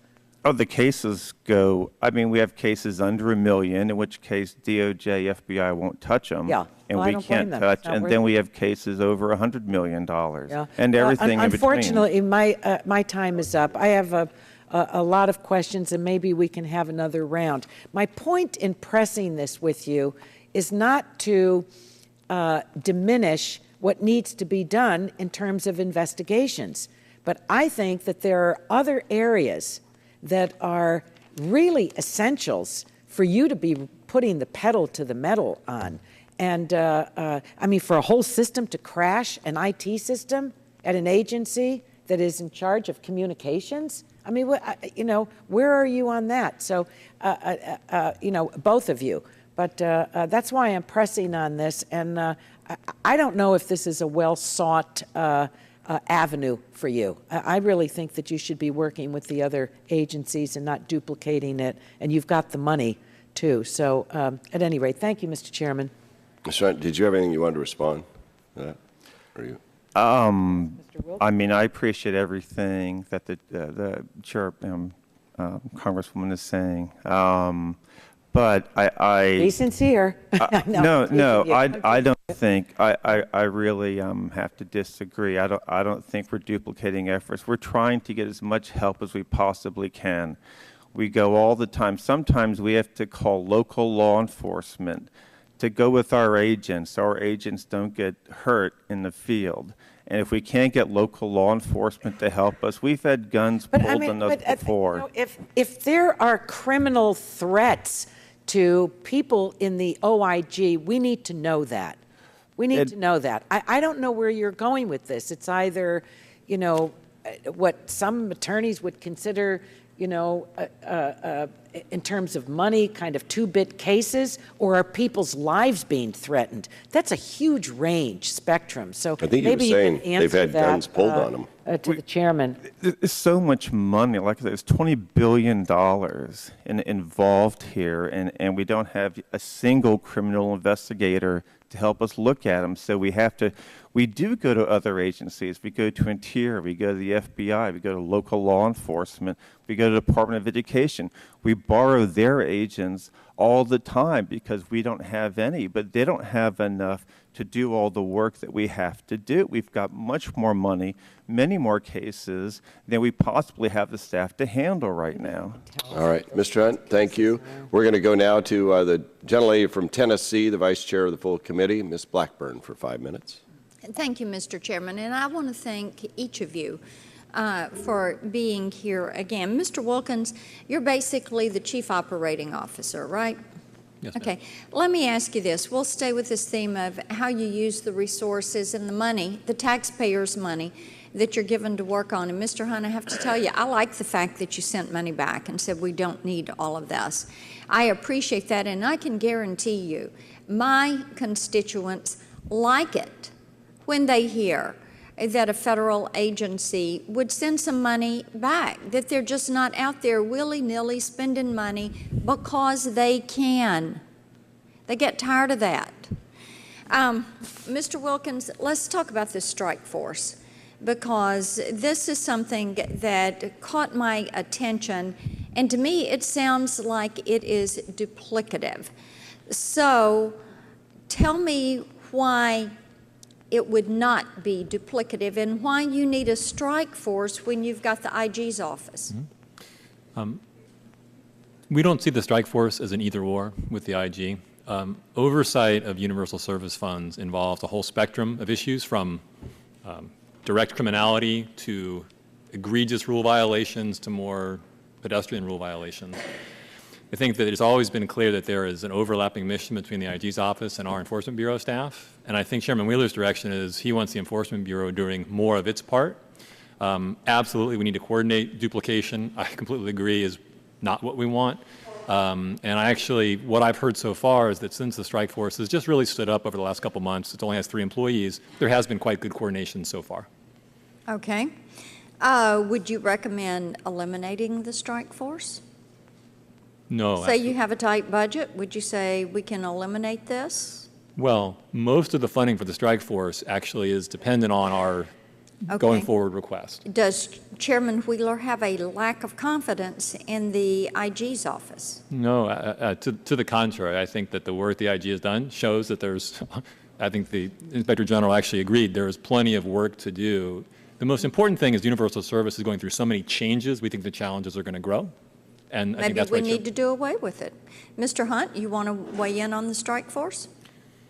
Oh, the cases go, I mean, we have cases under $1 million, in which case DOJ, FBI won't touch them. Yeah. And Well, I we don't blame can't them. touch. It's not And worth then it. we have cases over $100 million. Yeah. And everything in between. Unfortunately, my time is up. I have a lot of questions, and maybe we can have another round. My point in pressing this with you is not to diminish what needs to be done in terms of investigations, but I think that there are other areas that are really essentials for you to be putting the pedal to the metal on. And I mean, for a whole system to crash, an IT system at an agency that is in charge of communications, I mean, you know, where are you on that? So, you know, both of you. But that's why I'm pressing on this. And I don't know if this is a well-sought avenue for you. I really think that you should be working with the other agencies and not duplicating it. And you've got the money, too. So at any rate, thank you, Mr. Chairman. Mr. Hunt, did you have anything you wanted to respond to that? Or you? I mean, I appreciate everything that the chair, Congresswoman is saying. But Be sincere. No, I don't think, I really have to disagree. I don't think we're duplicating efforts. We're trying to get as much help as we possibly can. We go all the time. Sometimes we have to call local law enforcement to go with our agents so our agents don't get hurt in the field. And if we can't get local law enforcement to help us, we've had guns pulled on us before. You know, if there are criminal threats to people in the OIG, we need to know that. We need to know that. I don't know where you're going with this. It's either, you know, what some attorneys would consider, you know, in terms of money, kind of two-bit cases, or are people's lives being threatened? That's a huge range spectrum. So I think maybe you were you saying can answer they've had that, guns pulled on them. To the chairman. There's so much money. Like I said, there's $20 billion involved here, and we don't have a single criminal investigator to help us look at them. So we do go to other agencies. We go to Interior, we go to the FBI, we go to local law enforcement, we go to the Department of Education. We borrow their agents all the time because we don't have any, but they don't have enough to do all the work that we have to do. We've got much more money, many more cases than we possibly have the staff to handle right now. All right, Mr. Hunt, thank you. We're going to go now to the gentlelady from Tennessee, the Vice Chair of the full committee, Ms. Blackburn, for 5 minutes. Thank you, Mr. Chairman, and I want to thank each of you for being here again. Mr. Wilkins, you're basically the Chief Operating Officer, right? Yes, ma'am. Okay. Let me ask you this. We'll stay with this theme of how you use the resources and the money, the taxpayers' money that you're given to work on. And Mr. Hunt, I have to tell you, I like the fact that you sent money back and said we don't need all of this. I appreciate that, and I can guarantee you my constituents like it when they hear that a federal agency would send some money back, that they're just not out there willy-nilly spending money because they can. They get tired of that. Mr. Wilkins, let's talk about this strike force, because this is something that caught my attention, and to me it sounds like it is duplicative. So tell me why it would not be duplicative and why you need a strike force when you've got the IG's office. Mm-hmm. We don't see the strike force as an either-or with the IG. Oversight of universal service funds involves a whole spectrum of issues, from direct criminality to egregious rule violations to more pedestrian rule violations. I think that it's always been clear that there is an overlapping mission between the IG's office and our Enforcement Bureau staff. And I think Chairman Wheeler's direction is he wants the Enforcement Bureau doing more of its part. Absolutely, we need to coordinate. Duplication, I completely agree, is not what we want. And what I've heard so far is that since the strike force has just really stood up over the last couple months, it only has 3 employees, there has been quite good coordination so far. Okay. Would you recommend eliminating the strike force? No. Say you have a tight budget, would you say we can eliminate this? Well, most of the funding for the strike force actually is dependent on our going forward request. Does Chairman Wheeler have a lack of confidence in the IG's office? No, to the contrary. I think that the work the IG has done shows that there's, I think the Inspector General actually agreed, there is plenty of work to do. The most important thing is universal service is going through so many changes, we think the challenges are going to grow. And I think Maybe that's we need to do away with it. Mr. Hunt, you want to weigh in on the strike force?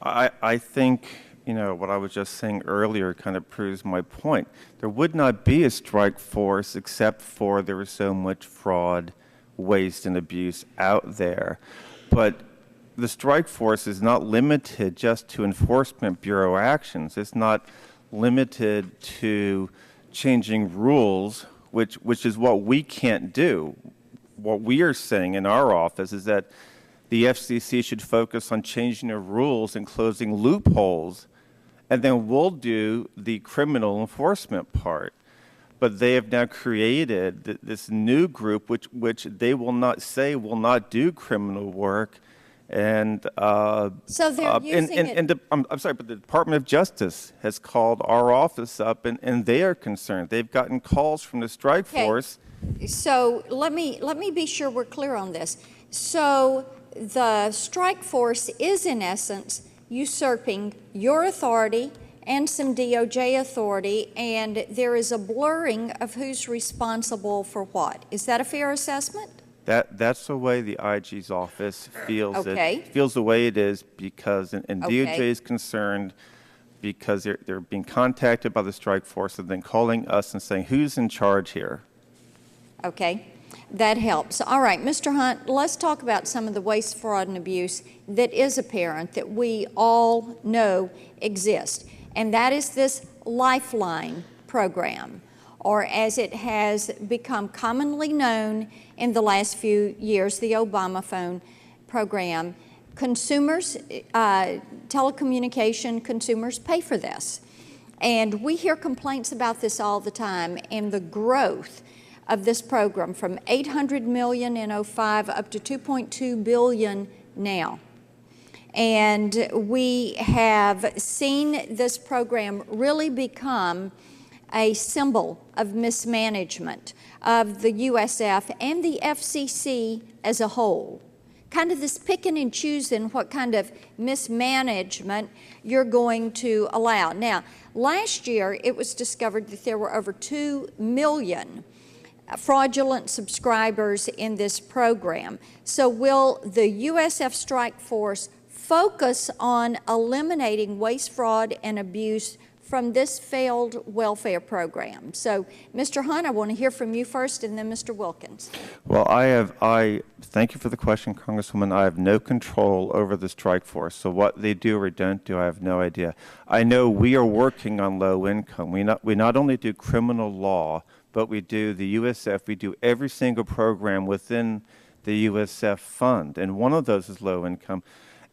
I think, you know, what I was just saying earlier kind of proves my point. There would not be a strike force except for there was so much fraud, waste, and abuse out there. But the strike force is not limited just to enforcement bureau actions. It's not limited to changing rules, which is what we can't do. What we are saying in our office is that the FCC should focus on changing the rules and closing loopholes, and then we'll do the criminal enforcement part. But they have now created this new group, which they will not say will not do criminal work, and so they're using it. I'm sorry, but the Department of Justice has called our office up, and they are concerned. They've gotten calls from the strike force. So let me be sure we're clear on this. So the strike force is in essence usurping your authority and some DOJ authority, and there is a blurring of who's responsible for what. Is that a fair assessment? That's the way the IG's office feels. Okay. It feels the way it is because, and Okay. DOJ is concerned because they're being contacted by the strike force and then calling us and saying, who's in charge here? Okay, that helps. All right, Mr. Hunt, let's talk about some of the waste, fraud, and abuse that is apparent that we all know exist, and that is this Lifeline program, or as it has become commonly known in the last few years, the Obama phone program. Consumers, telecommunication consumers pay for this, and we hear complaints about this all the time, and the growth of this program from 800 million in 2005 up to 2.2 billion now. And we have seen this program really become a symbol of mismanagement of the USF and the FCC as a whole. Kind of this picking and choosing what kind of mismanagement you're going to allow. Now, last year it was discovered that there were over 2 million fraudulent subscribers in this program. So will the USF strike force focus on eliminating waste, fraud, and abuse from this failed welfare program? So, Mr. Hunt, I want to hear from you first, and then Mr. Wilkins. Well, I thank you for the question, Congresswoman. I have no control over the strike force, so what they do or don't do, I have no idea. I know we are working on low income. We not only do criminal law, but we do the USF. We do every single program within the USF fund, and one of those is low income.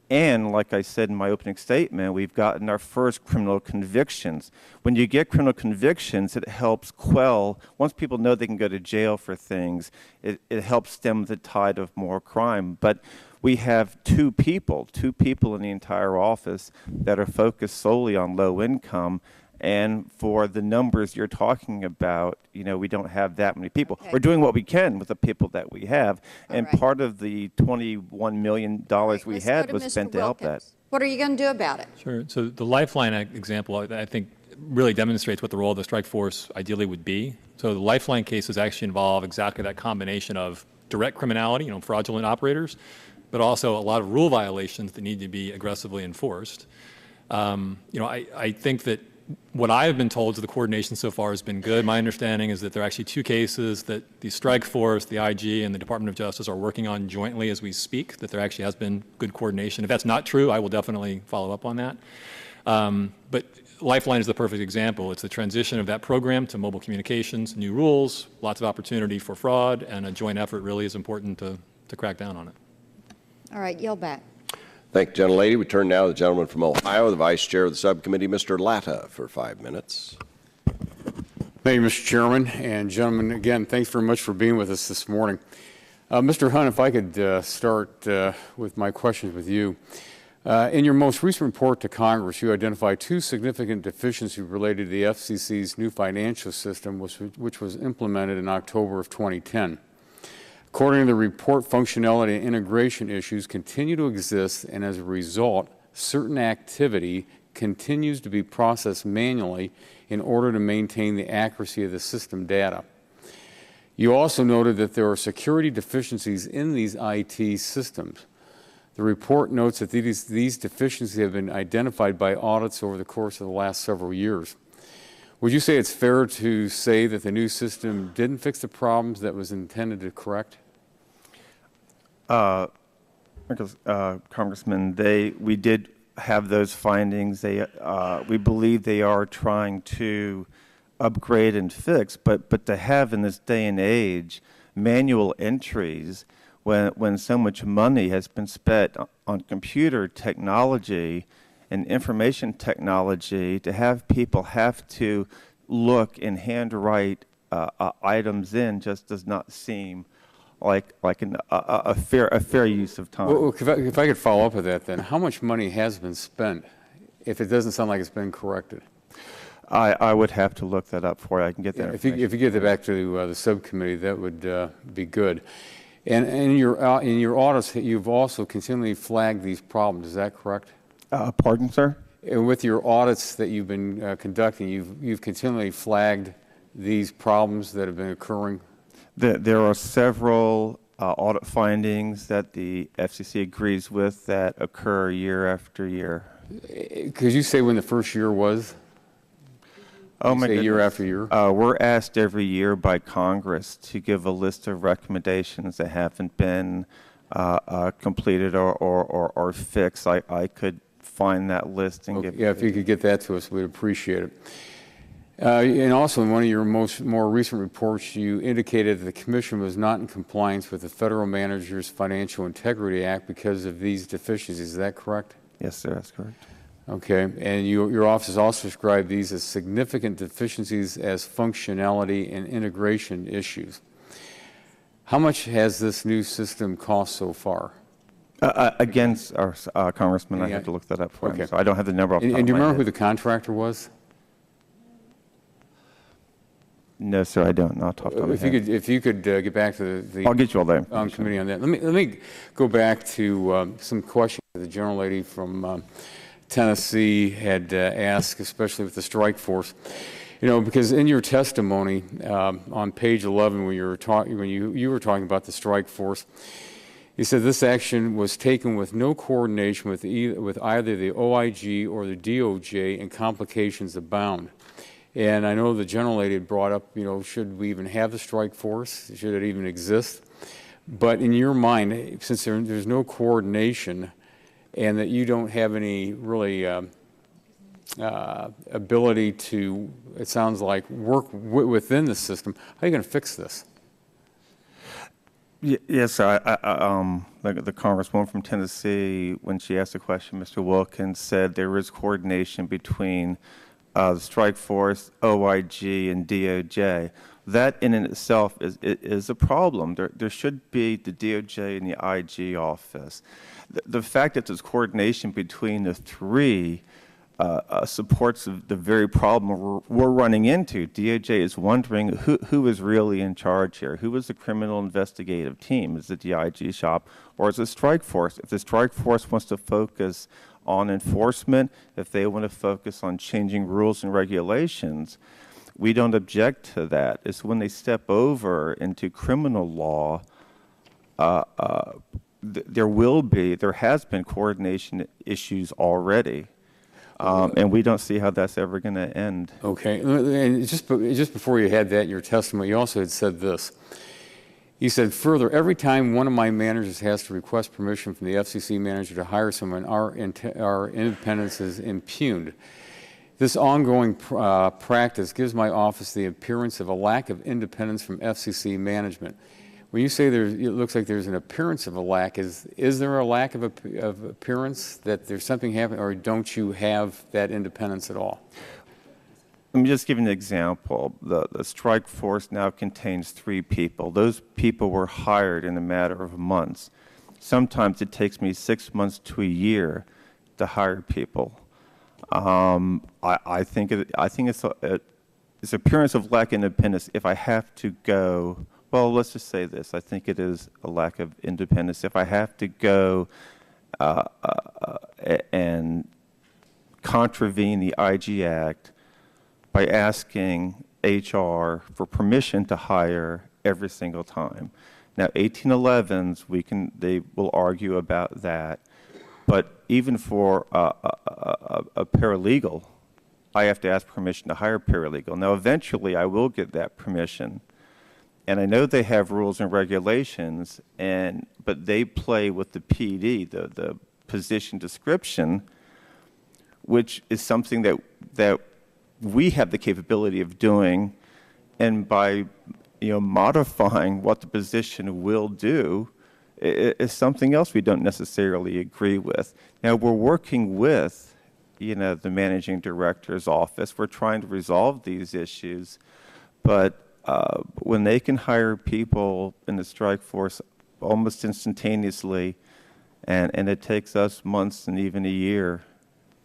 And like I said in my opening statement, we've gotten our first criminal convictions. When you get criminal convictions, it helps quell, once people know they can go to jail for things, it helps stem the tide of more crime. But we have two people in the entire office that are focused solely on low income. And for the numbers you're talking about, you know, we don't have that many people. Okay. We're doing what we can with the people that we have. And right. part of the $21 million we had was spent to help that. What are you going to do about it? Sure. So the Lifeline example, I think, really demonstrates what the role of the strike force ideally would be. So the Lifeline cases actually involve exactly that combination of direct criminality, you know, fraudulent operators, but also a lot of rule violations that need to be aggressively enforced. You know, I think that what I've been told is the coordination so far has been good. My understanding is that there are actually two cases that the strike force, the IG, and the Department of Justice are working on jointly as we speak, that there actually has been good coordination. If that's not true, I will definitely follow up on that. But Lifeline is the perfect example. It's the transition of that program to mobile communications, new rules, lots of opportunity for fraud, and a joint effort really is important to crack down on it. All right, yield back. Thank you, gentlelady. We turn now to the gentleman from Ohio, the Vice Chair of the subcommittee, Mr. Latta, for 5 minutes. Thank you, Mr. Chairman. And gentlemen, again, thanks very much for being with us this morning. Mr. Hunt, if I could start with my questions with you. In your most recent report to Congress, you identified two significant deficiencies related to the FCC's new financial system, which was implemented in October of 2010. According to the report, functionality and integration issues continue to exist, and as a result, certain activity continues to be processed manually in order to maintain the accuracy of the system data. You also noted that there are security deficiencies in these IT systems. The report notes that these deficiencies have been identified by audits over the course of the last several years. Would you say it's fair to say that the new system didn't fix the problems that was intended to correct? Congressman, we did have those findings. We believe they are trying to upgrade and fix, but to have in this day and age manual entries when so much money has been spent on computer technology and information technology, to have people have to look and handwrite items in just does not seem like a fair use of time. Well, if I could follow up with that, then how much money has been spent if it doesn't sound like it's been corrected? I would have to look that up for you. I can get that. If you get that back to the subcommittee, that would be good. And in your audits, you've also continually flagged these problems. Is that correct? Pardon, sir? And with your audits that you've been conducting, you've continually flagged these problems that have been occurring. There are several audit findings that the FCC agrees with that occur year after year. Could you say when the first year was? Oh, my goodness. Year after year? We're asked every year by Congress to give a list of recommendations that haven't been completed or fixed. I could find that list and give. Yeah, if you could get that to us, we'd appreciate it. And also, in one of your more recent reports, you indicated that the Commission was not in compliance with the Federal Managers Financial Integrity Act because of these deficiencies. Is that correct? Yes, sir, that's correct. Okay, and your office has also described these as significant deficiencies as functionality and integration issues. How much has this new system cost so far? Against our Congressman, I have to look that up for him, so I don't have the number off the top of my head. And do you remember who the contractor was? No, sir, I don't. Not off the top of my head. If you could get back to the I'll get you all that committee on that. Let me go back to some questions that the gentlelady from Tennessee had asked, especially with the strike force. You know, because in your testimony on page 11, when you were talking about the strike force, you said this action was taken with no coordination with either the OIG or the DOJ, and complications abound. And I know the gentlelady had brought up, you know, should we even have the strike force? Should it even exist? But in your mind, since there's no coordination, and that you don't have any really ability to, it sounds like, work within the system, how are you going to fix this? Yes, sir. The Congresswoman from Tennessee, when she asked the question, Mr. Wilkins said there is coordination between the strike force, OIG, and DOJ. That in itself is a problem. There should be the DOJ and the IG office. The fact that there's coordination between the three supports the very problem we're running into. DOJ is wondering who is really in charge here. Who is the criminal investigative team? Is it the IG shop or is it strike force? If the strike force wants to focus on enforcement, if they want to focus on changing rules and regulations, we don't object to that. It's when they step over into criminal law, there has been coordination issues already. And we don't see how that's ever going to end. Okay, and just before you had that in your testimony, you also had said this. You said, further, every time one of my managers has to request permission from the FCC manager to hire someone, our independence is impugned. This ongoing practice gives my office the appearance of a lack of independence from FCC management. When you say it looks like there's an appearance of a lack, is there a lack of appearance that there's something happening, or don't you have that independence at all? let me just give you an example. The strike force now contains 3 people. Those people were hired in a matter of months. Sometimes it takes me 6 months to a year to hire people. I think it's appearance of lack of independence if I have to go. Well, let's just say this. I think it is a lack of independence if I have to go and contravene the IG Act by asking HR for permission to hire every single time. Now, 1811s, they will argue about that, but even for a paralegal, I have to ask permission to hire a paralegal. Now, eventually, I will get that permission, and I know they have rules and regulations, but they play with the PD, the position description, which is something that we have the capability of doing, and by modifying what the position will do is something else we don't necessarily agree with. Now, we're working with the managing director's office. We're trying to resolve these issues, but when they can hire people in the strike force almost instantaneously, and it takes us months and even a year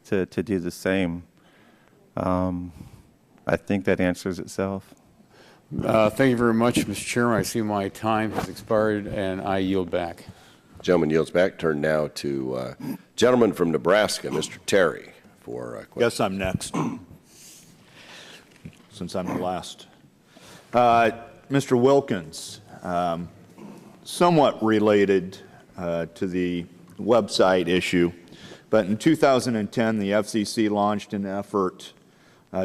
to do the same, I think that answers itself. Thank you very much, Mr. Chairman. I see my time has expired, and I yield back. Gentleman yields back. Turn now to gentleman from Nebraska, Mr. Terry, for questions. Guess I'm next, since I'm the last. Mr. Wilkins, somewhat related to the website issue, but in 2010, the FCC launched an effort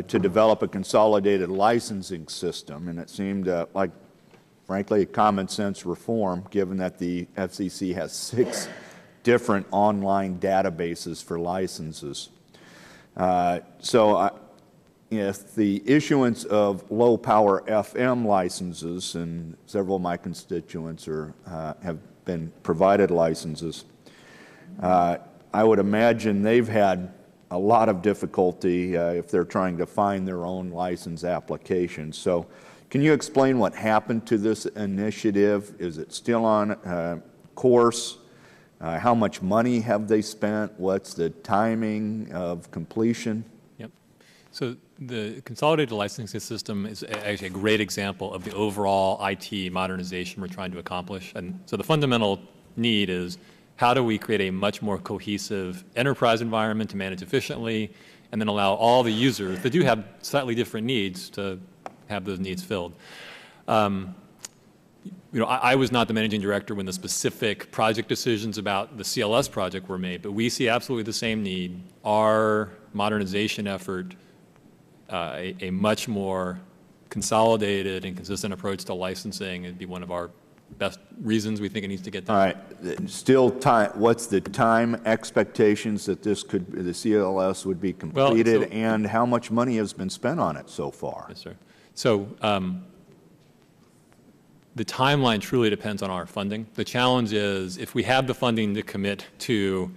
to develop a consolidated licensing system, and it seemed like, frankly, a common sense reform, given that the FCC has 6 different online databases for licenses. If the issuance of low-power FM licenses, and several of my constituents have been provided licenses, I would imagine they've had a lot of difficulty if they're trying to find their own license application. So can you explain what happened to this initiative? Is it still on course? How much money have they spent? What's the timing of completion? Yep. So the consolidated licensing system is actually a great example of the overall IT modernization we're trying to accomplish. And so the fundamental need is, how do we create a much more cohesive enterprise environment to manage efficiently, and then allow all the users that do have slightly different needs to have those needs filled? I was not the managing director when the specific project decisions about the CLS project were made, but we see absolutely the same need. Our modernization effort, a much more consolidated and consistent approach to licensing, would be one of our best reasons we think it needs to get done. All right. Still time. What's the time expectations that the CLS would be completed, and how much money has been spent on it so far? Yes, sir. So the timeline truly depends on our funding. The challenge is, if we have the funding to commit to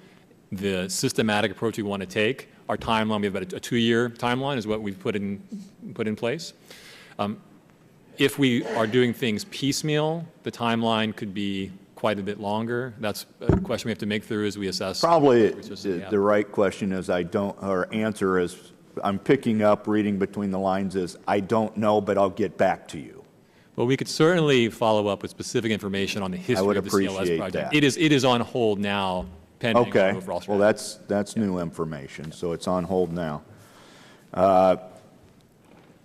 the systematic approach we want to take, our timeline, we have about a 2-year timeline is what we've put in place. If we are doing things piecemeal, the timeline could be quite a bit longer. That's a question we have to make through as we assess. Probably the right question is answer is, I'm picking up, reading between the lines, is I don't know, but I'll get back to you. Well, we could certainly follow up with specific information on the history of the CLS project. That. It is on hold now, pending okay. overall strategy. Well, that's new information, so it's on hold now. Now,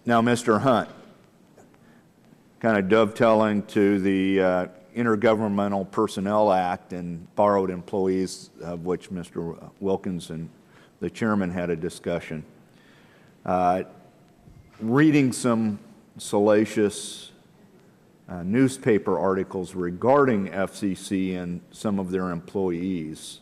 Mr. Hunt, kind of dovetailing to the Intergovernmental Personnel Act and borrowed employees, of which Mr. Wilkins and the chairman had a discussion. Reading some salacious newspaper articles regarding FCC and some of their employees,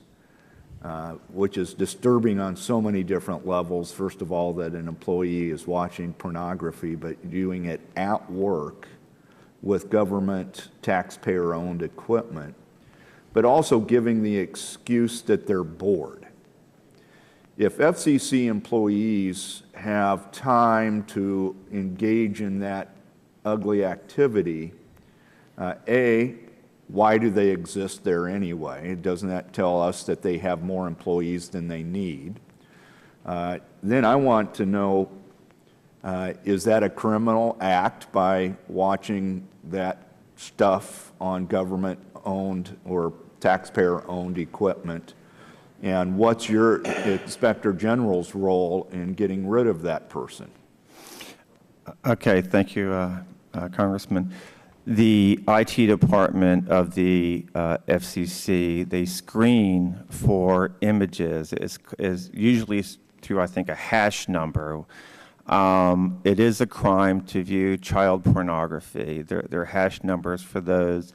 which is disturbing on so many different levels. First of all, that an employee is watching pornography, but doing it at work with government taxpayer-owned equipment, but also giving the excuse that they're bored. if FCC employees have time to engage in that ugly activity, A, why do they exist there anyway? Doesn't that tell us that they have more employees than they need? Then I want to know, is that a criminal act by watching that stuff on government-owned or taxpayer-owned equipment? And what's your Inspector General's role in getting rid of that person? Okay, thank you, Congressman. The IT department of the FCC, they screen for images. Is usually through, I think, a hash number. It is a crime to view child pornography. There are hash numbers for those.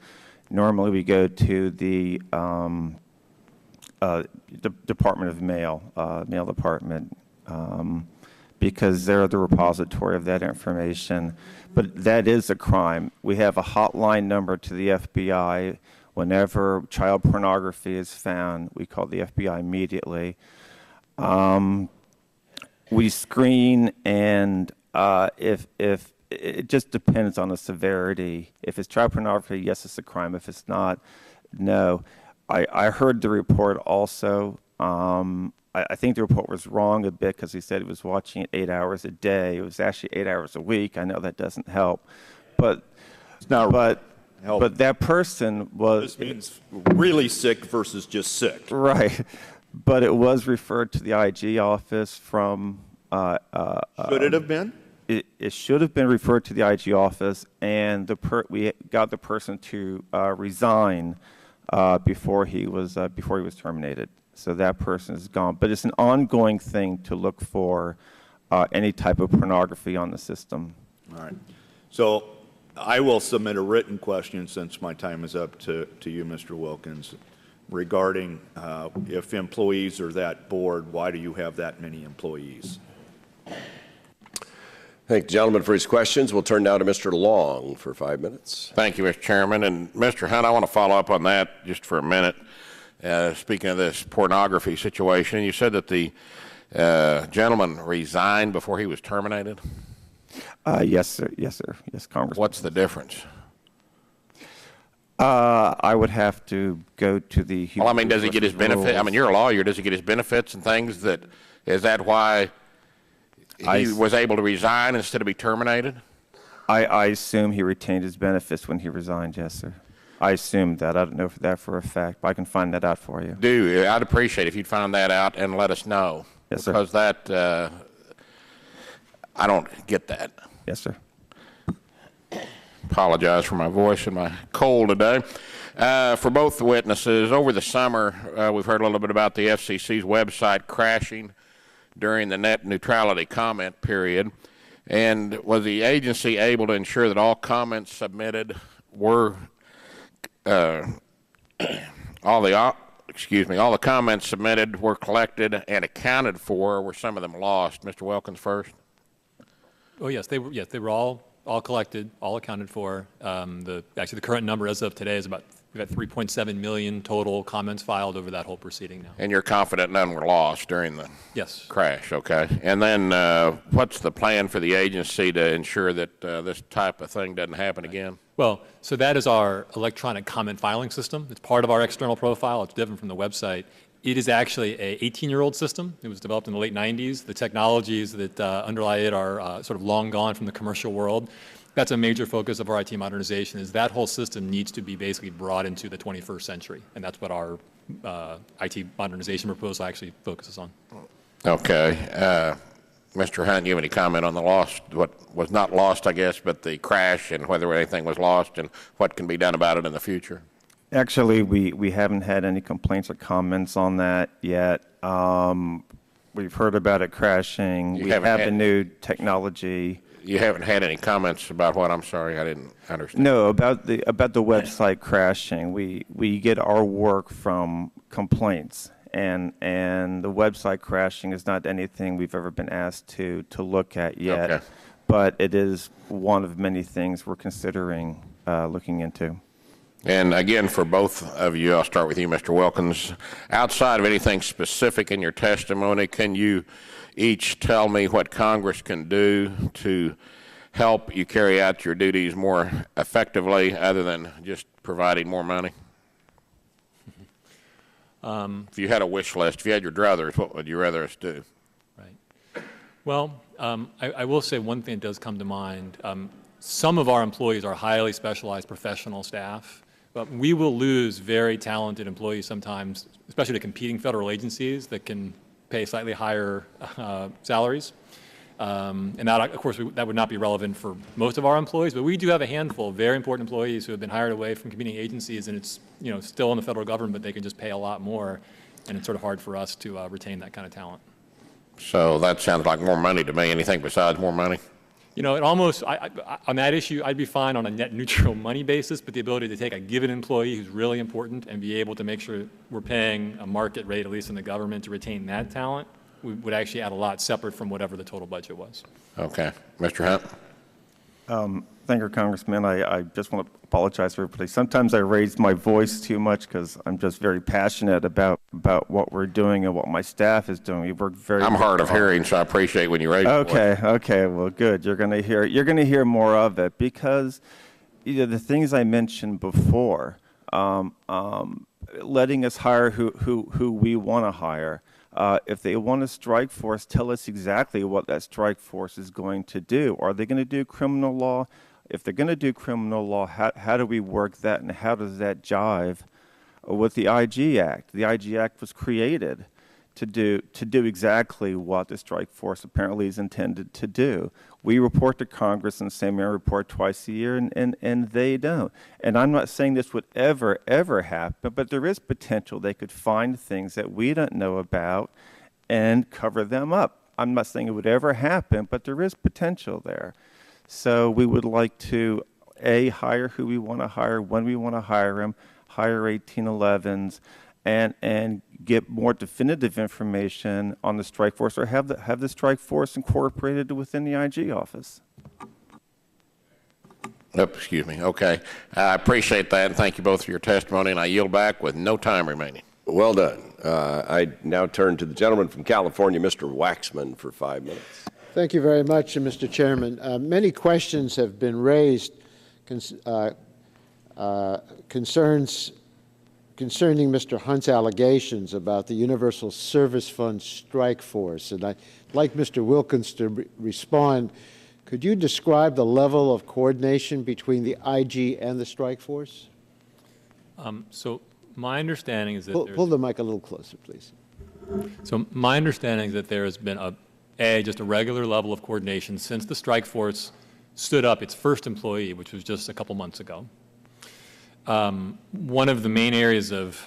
Normally, we go to the Department of Mail Department, because they're the repository of that information. But that is a crime. We have a hotline number to the FBI. Whenever child pornography is found, we call the FBI immediately. We screen, and if it just depends on the severity. If it's child pornography, yes, it's a crime. If it's not, no. I heard the report also. I think the report was wrong a bit because he said he was watching it 8 hours a day. It was actually 8 hours a week. I know that doesn't help, but It's not help. But that person was. This means really sick versus just sick. Right, but it was referred to the IG office from. Should it have been? It should have been referred to the IG office, and we got the person to resign before he was terminated. So that person is gone. But it's an ongoing thing to look for any type of pornography on the system. All right. So I will submit a written question, since my time is up, to you, Mr. Wilkins, regarding if employees are that bored, why do you have that many employees? Thank the gentleman for his questions. We'll turn now to Mr. Long for 5 minutes. Thank you, Mr. Chairman. And Mr. Hunt, I want to follow up on that just for a minute. Speaking of this pornography situation, you said that the gentleman resigned before he was terminated? Yes, sir. Yes, sir. Yes, Congressman. What's the difference? I would have to go to the. Well, I mean, does he get his benefit? I mean, you're a lawyer. Does he get his benefits and things? Is that why he was able to resign instead of be terminated? I assume he retained his benefits when he resigned. Yes, sir. I assume that. I don't know that for a fact, but I can find that out for you. I'd appreciate it if you'd find that out and let us know. Yes, sir. Because that, I don't get that. Yes, sir. Apologize for my voice and my cold today. For both the witnesses, over the summer, we've heard a little bit about the FCC's website crashing during the net neutrality comment period. And was the agency able to ensure that all comments submitted were all the comments submitted were collected and accounted for, or were some of them lost? Mr. Wilkins first. Oh, yes, they were all collected, all accounted for. Actually, the current number as of today is about, we've got 3.7 million total comments filed over that whole proceeding now. And you're confident none were lost during the crash, okay? And then what's the plan for the agency to ensure that this type of thing doesn't happen again? Well, so that is our electronic comment filing system. It's part of our external profile. It's different from the website. It is actually a 18-year-old system. It was developed in the late 90s. The technologies that underlie it are sort of long gone from the commercial world. That's a major focus of our IT modernization, is that whole system needs to be basically brought into the 21st century. And that's what our IT modernization proposal actually focuses on. Okay. Mr. Hunt, you have any comment on the lost, what was not lost, I guess, but the crash and whether anything was lost and what can be done about it in the future? Actually, we haven't had any complaints or comments on that yet. We've heard about it crashing. We have the new technology. You haven't had any comments about what? I'm sorry, I didn't understand. No, about the website crashing. We get our work from complaints, and the website crashing is not anything we've ever been asked to look at yet. Okay. But it is one of many things we're considering looking into. And again, for both of you, I'll start with you, Mr. Wilkins. Outside of anything specific in your testimony, can you each tell me what Congress can do to help you carry out your duties more effectively other than just providing more money? If you had a wish list, if you had your druthers, what would you rather us do? Right. Well, I will say one thing that does come to mind. Some of our employees are highly specialized professional staff, but we will lose very talented employees sometimes, especially to competing federal agencies that can pay slightly higher salaries. And that, of course, that would not be relevant for most of our employees, but we do have a handful of very important employees who have been hired away from competing agencies, and it's still in the federal government, but they can just pay a lot more, and it's sort of hard for us to retain that kind of talent. So that sounds like more money to me. Anything besides more money? It almost, on that issue, I'd be fine on a net neutral money basis, but the ability to take a given employee who's really important and be able to make sure we're paying a market rate, at least in the government, to retain that talent, would actually add a lot separate from whatever the total budget was. Okay. Mr. Hunt? Thank you, Congressman. I just want to apologize for everybody. Sometimes I raise my voice too much because I'm just very passionate about what we're doing and what my staff is doing. We work very. I'm hard of hearing, so I appreciate when you raise your voice. Okay. Well, good. You're going to hear more of it because the things I mentioned before, letting us hire who we want to hire. If they want a strike force, tell us exactly what that strike force is going to do. Are they going to do criminal law? If they're going to do criminal law, how do we work that, and how does that jive with the IG Act? The IG Act was created to do exactly what the strike force apparently is intended to do. We report to Congress and say, may I report twice a year, and they don't. And I'm not saying this would ever happen, but there is potential they could find things that we don't know about and cover them up. I'm not saying it would ever happen, but there is potential there. So we would like to, A, hire who we want to hire, when we want to hire them, hire 1811s, and get more definitive information on the strike force, or have the strike force incorporated within the IG office. Excuse me. Okay. I appreciate that, and thank you both for your testimony, and I yield back with no time remaining. Well done. I now turn to the gentleman from California, Mr. Waxman, for 5 minutes. Thank you very much, Mr. Chairman. Many questions have been raised concerning Mr. Hunt's allegations about the Universal Service Fund strike force, and I'd like Mr. Wilkins to respond. Could you describe the level of coordination between the IG and the strike force? So my understanding is that pull the mic a little closer, please. So my understanding is that there has been just a regular level of coordination since the strike force stood up its first employee, which was just a couple months ago. One of the main areas of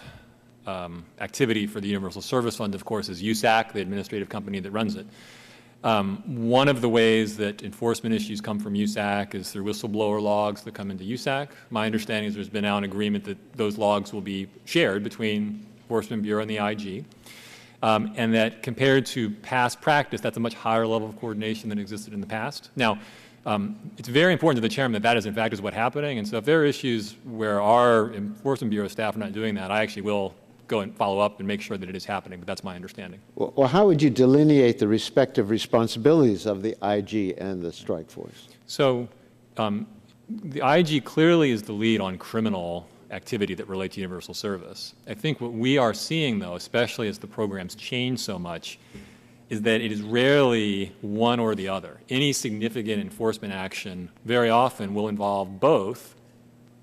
activity for the Universal Service Fund, of course, is USAC, the administrative company that runs it. One of the ways that enforcement issues come from USAC is through whistleblower logs that come into USAC. My understanding is there's been now an agreement that those logs will be shared between Enforcement Bureau and the IG. And that compared to past practice, that's a much higher level of coordination than existed in the past. Now, it's very important to the chairman that is in fact is what's happening, and so if there are issues where our Enforcement Bureau staff are not doing that, I actually will go and follow up and make sure that it is happening, but that's my understanding. Well, how would you delineate the respective responsibilities of the IG and the strike force? So the IG clearly is the lead on criminal activity that relates to universal service. I think what we are seeing, though, especially as the programs change so much, is that it is rarely one or the other. Any significant enforcement action very often will involve both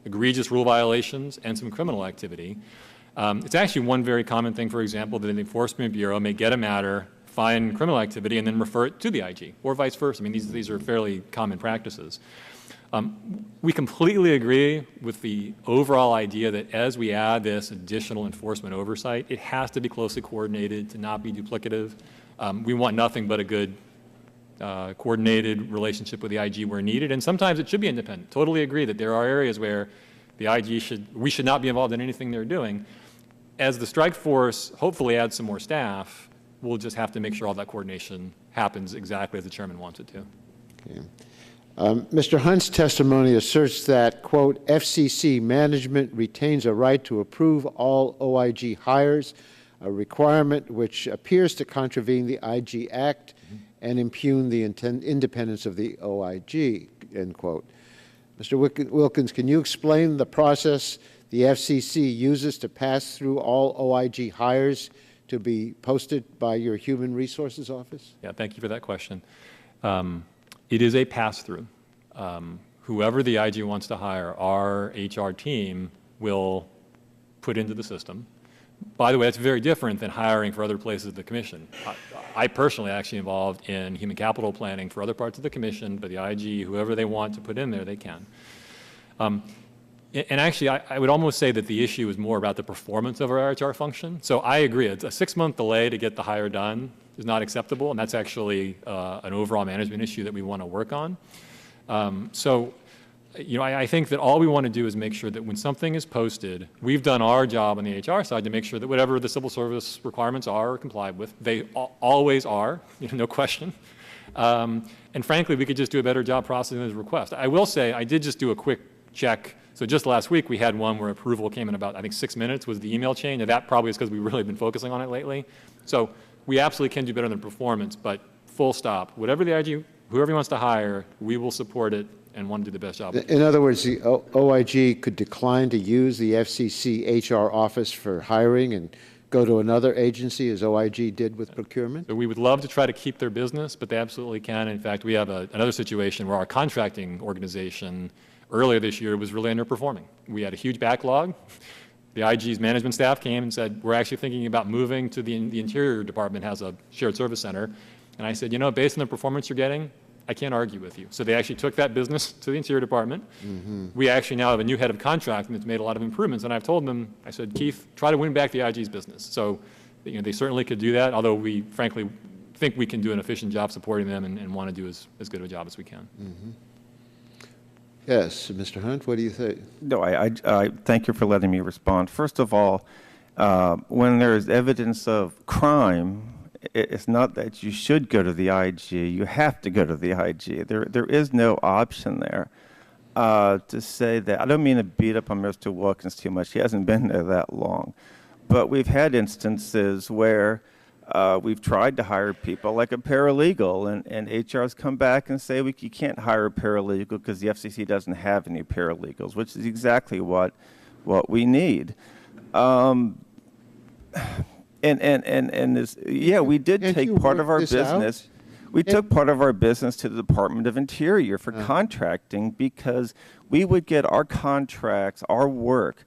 egregious rule violations and some criminal activity. It's actually one very common thing, for example, that the Enforcement Bureau may get a matter, find criminal activity, and then refer it to the IG, or vice versa. I mean, these are fairly common practices. We completely agree with the overall idea that as we add this additional enforcement oversight, it has to be closely coordinated to not be duplicative. We want nothing but a good coordinated relationship with the IG where needed, and sometimes it should be independent. Totally agree that there are areas where the IG we should not be involved in anything they're doing. As the strike force hopefully adds some more staff, we'll just have to make sure all that coordination happens exactly as the chairman wants it to. Okay. Mr. Hunt's testimony asserts that, quote, FCC management retains a right to approve all OIG hires, a requirement which appears to contravene the IG Act and impugn the independence of the OIG, end quote. Mr. Wilkins, can you explain the process the FCC uses to pass through all OIG hires to be posted by your Human Resources Office? Yeah, thank you for that question. It is a pass-through. Whoever the IG wants to hire, our HR team will put into the system. By the way, that's very different than hiring for other places of the Commission. I personally actually involved in human capital planning for other parts of the Commission, but the IG, whoever they want to put in there, they can. And actually, I would almost say that the issue is more about the performance of our HR function. So I agree, it's a 6-month delay to get the hire done is not acceptable, and that's actually an overall management issue that we want to work on. I think that all we want to do is make sure that when something is posted, we've done our job on the HR side to make sure that whatever the civil service requirements are complied with. They always are, no question. And frankly, we could just do a better job processing those requests. I will say, I did just do a quick check. So just last week, we had one where approval came in about, I think, 6 minutes was the email chain. And that probably is because we've really been focusing on it lately. So we absolutely can do better than performance, but full stop. Whatever the IG, whoever he wants to hire, we will support it and want to do the best job. In other words, the OIG could decline to use the FCC HR office for hiring and go to another agency, as OIG did with procurement? So we would love to try to keep their business, but they absolutely can. In fact, we have another situation where our contracting organization earlier this year was really underperforming. We had a huge backlog. The IG's management staff came and said, we're actually thinking about moving to the Interior Department has a shared service center. And I said, based on the performance you're getting, I can't argue with you. So they actually took that business to the Interior Department. We actually now have a new head of contracting that's made a lot of improvements. And I've told them, I said, Keith, try to win back the IG's business. So they certainly could do that, although we frankly think we can do an efficient job supporting them and want to do as good of a job as we can. Yes, Mr. Hunt, what do you think? No, I thank you for letting me respond. First of all, when there is evidence of crime, it's not that you should go to the IG. You have to go to the IG. There is no option there. To say that, I don't mean to beat up on Mr. Wilkins too much. He hasn't been there that long. But we've had instances where we've tried to hire people like a paralegal, and HR's come back and say, you can't hire a paralegal because the FCC doesn't have any paralegals, which is exactly what we need. We did take part of our business. We took part of our business to the Department of Interior for contracting because we would get our contracts, our work,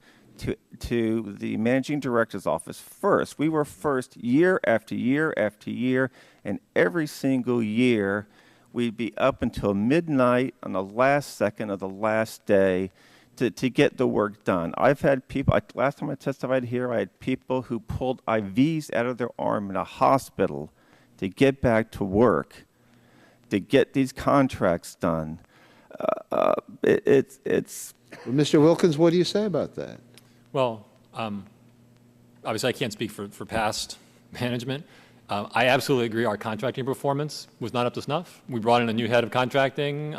to the managing director's office first. We were first year after year after year, and every single year we'd be up until midnight on the last second of the last day to get the work done. I've had people, last time I testified here, I had people who pulled IVs out of their arm in a hospital to get back to work, to get these contracts done. Well, Mr. Wilkins, what do you say about that? Well, obviously I can't speak for past management. I absolutely agree our contracting performance was not up to snuff. We brought in a new head of contracting.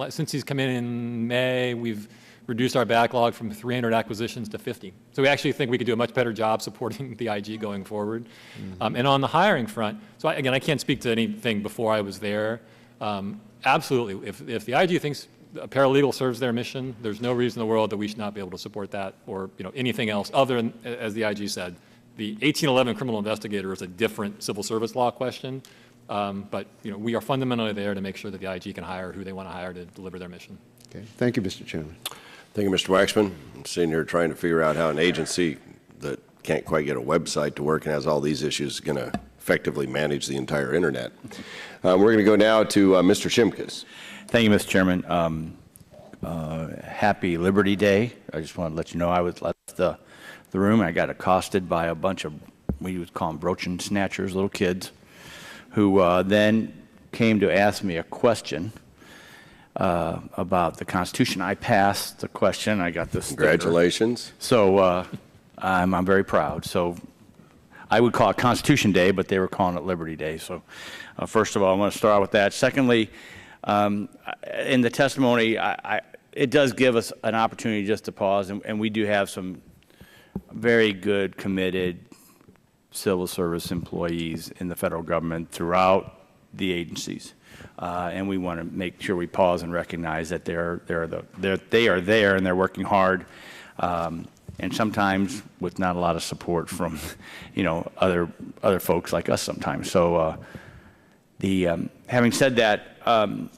Since he's come in May, we've reduced our backlog from 300 acquisitions to 50. So we actually think we could do a much better job supporting the IG going forward. And on the hiring front, so again, I can't speak to anything before I was there. Absolutely, if the IG thinks a paralegal serves their mission, there's no reason in the world that we should not be able to support that or anything else other than, as the IG said, the 1811 criminal investigator is a different civil service law question. But we are fundamentally there to make sure that the IG can hire who they want to hire to deliver their mission. Okay. Thank you, Mr. Chairman. Thank you, Mr. Waxman. I'm sitting here trying to figure out how an agency that can't quite get a website to work and has all these issues is going to effectively manage the entire internet. We're going to go now to Mr. Shimkus. Thank you, Mr. Chairman. Happy Liberty Day. I just want to let you know I was left the room. I got accosted by a bunch of, we would call them brooch and snatchers, little kids, who then came to ask me a question about the Constitution. I passed the question. I got this. Congratulations. So I'm very proud. So I would call it Constitution Day, but they were calling it Liberty Day. So first of all, I want to start out with that. Secondly, In the testimony, it does give us an opportunity just to pause, and we do have some very good, committed civil service employees in the federal government throughout the agencies. And we want to make sure we pause and recognize that they are there and they're working hard, and sometimes with not a lot of support from, other folks like us sometimes. So, having said that, and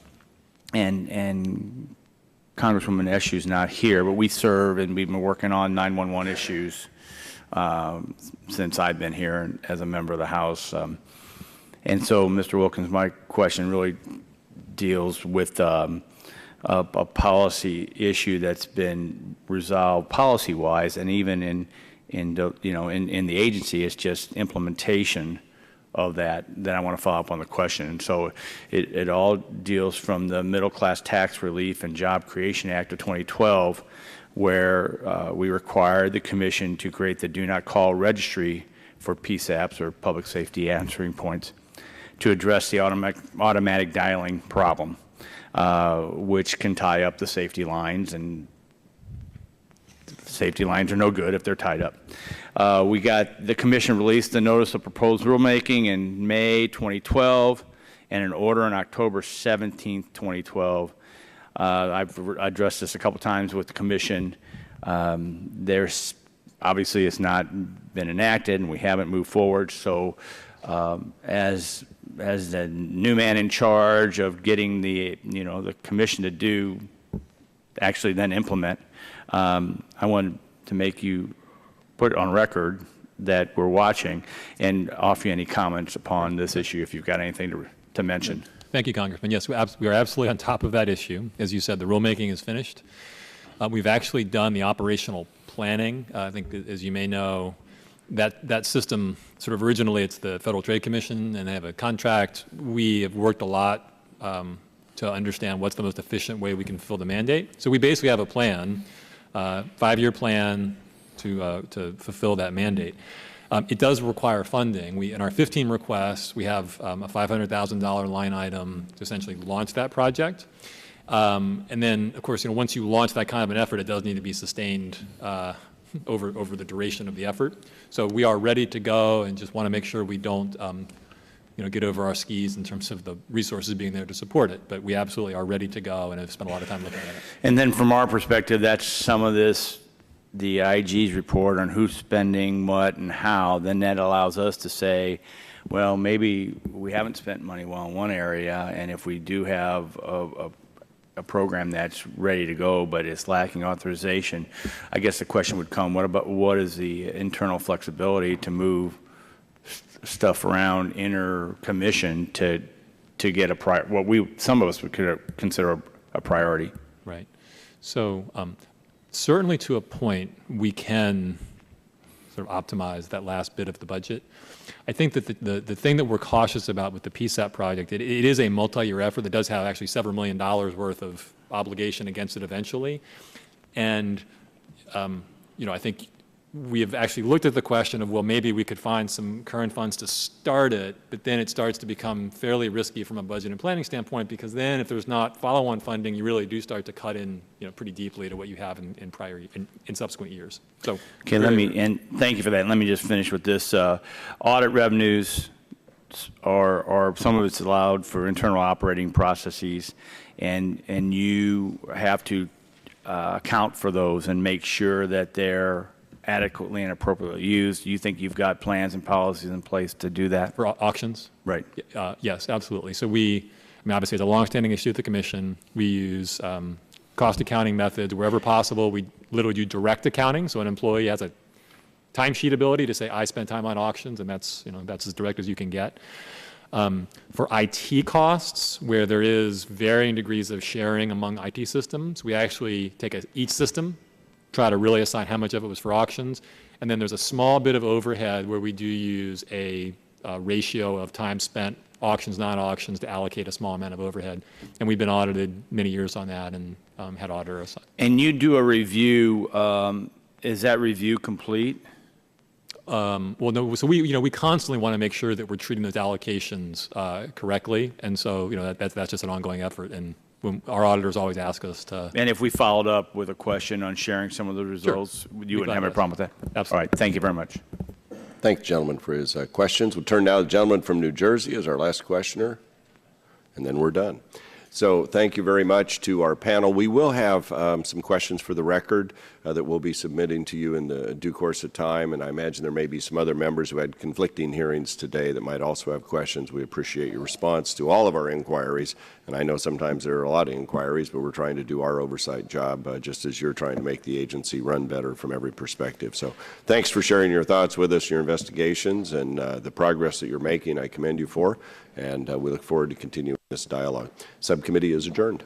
Congresswoman Eshu's not here, but we serve and we've been working on 911 issues since I've been here as a member of the House. And so, Mr. Wilkins, my question really deals with a policy issue that's been resolved policy-wise, and even in the agency, it's just implementation of that. Then I want to follow up on the question. And so, it all deals from the Middle Class Tax Relief and Job Creation Act of 2012, where we required the Commission to create the Do Not Call Registry for PSAPs, or Public Safety Answering Points, to address the automatic dialing problem, which can tie up the safety lines, and safety lines are no good if they're tied up. The Commission released the Notice of Proposed Rulemaking in May 2012 and an order on October 17th, 2012. I've addressed this a couple times with the Commission. There's obviously it's not been enacted and we haven't moved forward. So as the new man in charge of getting the Commission to actually then implement, I wanted to make you put it on record that we're watching and offer you any comments upon this issue if you've got anything to mention. Thank you, Congressman. Yes, we are absolutely on top of that issue. As you said, the rulemaking is finished. We've actually done the operational planning. I think, as you may know, that system, sort of originally it's the Federal Trade Commission, and they have a contract. We have worked a lot to understand what's the most efficient way we can fulfill the mandate. So we basically have a plan, 5-year plan to fulfill that mandate. It does require funding. In our 15 requests, we have a $500,000 line item to essentially launch that project. And then, of course, once you launch that kind of an effort, it does need to be sustained over the duration of the effort. So we are ready to go, and just want to make sure we don't get over our skis in terms of the resources being there to support it. But we absolutely are ready to go and have spent a lot of time looking at it. And then from our perspective, that's some of this, the IG's report on who's spending what and how. Then that allows us to say, well, maybe we haven't spent money well in one area, and if we do have a program that's ready to go, but it's lacking authorization, I guess the question would come, what is the internal flexibility to move stuff around inter-commission to get some of us would consider a priority? Right. So certainly to a point, we can sort of optimize that last bit of the budget. I think that the thing that we're cautious about with the PSAP project, it is a multi-year effort that does have actually several $1 million worth of obligation against it eventually. And, I think we have actually looked at the question of, well, maybe we could find some current funds to start it, but then it starts to become fairly risky from a budget and planning standpoint, because then if there's not follow-on funding, you really do start to cut in, pretty deeply to what you have in subsequent years. So, okay, and thank you for that. And let me just finish with this. Audit revenues are some of it's allowed for internal operating processes, and you have to account for those and make sure that they're adequately and appropriately used. Do you think you've got plans and policies in place to do that? For auctions? Right. Yes, absolutely. So obviously it's a longstanding issue at the Commission. We use cost accounting methods wherever possible. We literally do direct accounting, so an employee has a timesheet ability to say, I spent time on auctions, and that's as direct as you can get. For IT costs, where there is varying degrees of sharing among IT systems, we actually take each system, try to really assign how much of it was for auctions, and then there's a small bit of overhead where we do use a ratio of time spent, auctions, non-auctions, to allocate a small amount of overhead. And we've been audited many years on that, and had auditor assigned. And you do a review. Is that review complete? Well, no. So we constantly want to make sure that we're treating those allocations correctly, and so that's just an ongoing effort. And our auditors always ask us to. And if we followed up with a question on sharing some of the results, you wouldn't have a problem with that? Absolutely. All right. Thank you very much. Thank the gentleman for his questions. We'll turn now to the gentleman from New Jersey as our last questioner, and then we're done. So thank you very much to our panel. We will have some questions for the record that we'll be submitting to you in the due course of time, and I imagine there may be some other members who had conflicting hearings today that might also have questions. We appreciate your response to all of our inquiries, and I know sometimes there are a lot of inquiries, but we're trying to do our oversight job just as you're trying to make the agency run better from every perspective. So thanks for sharing your thoughts with us, your investigations, and the progress that you're making. I commend you for, and we look forward to continuing this dialogue. Subcommittee is adjourned.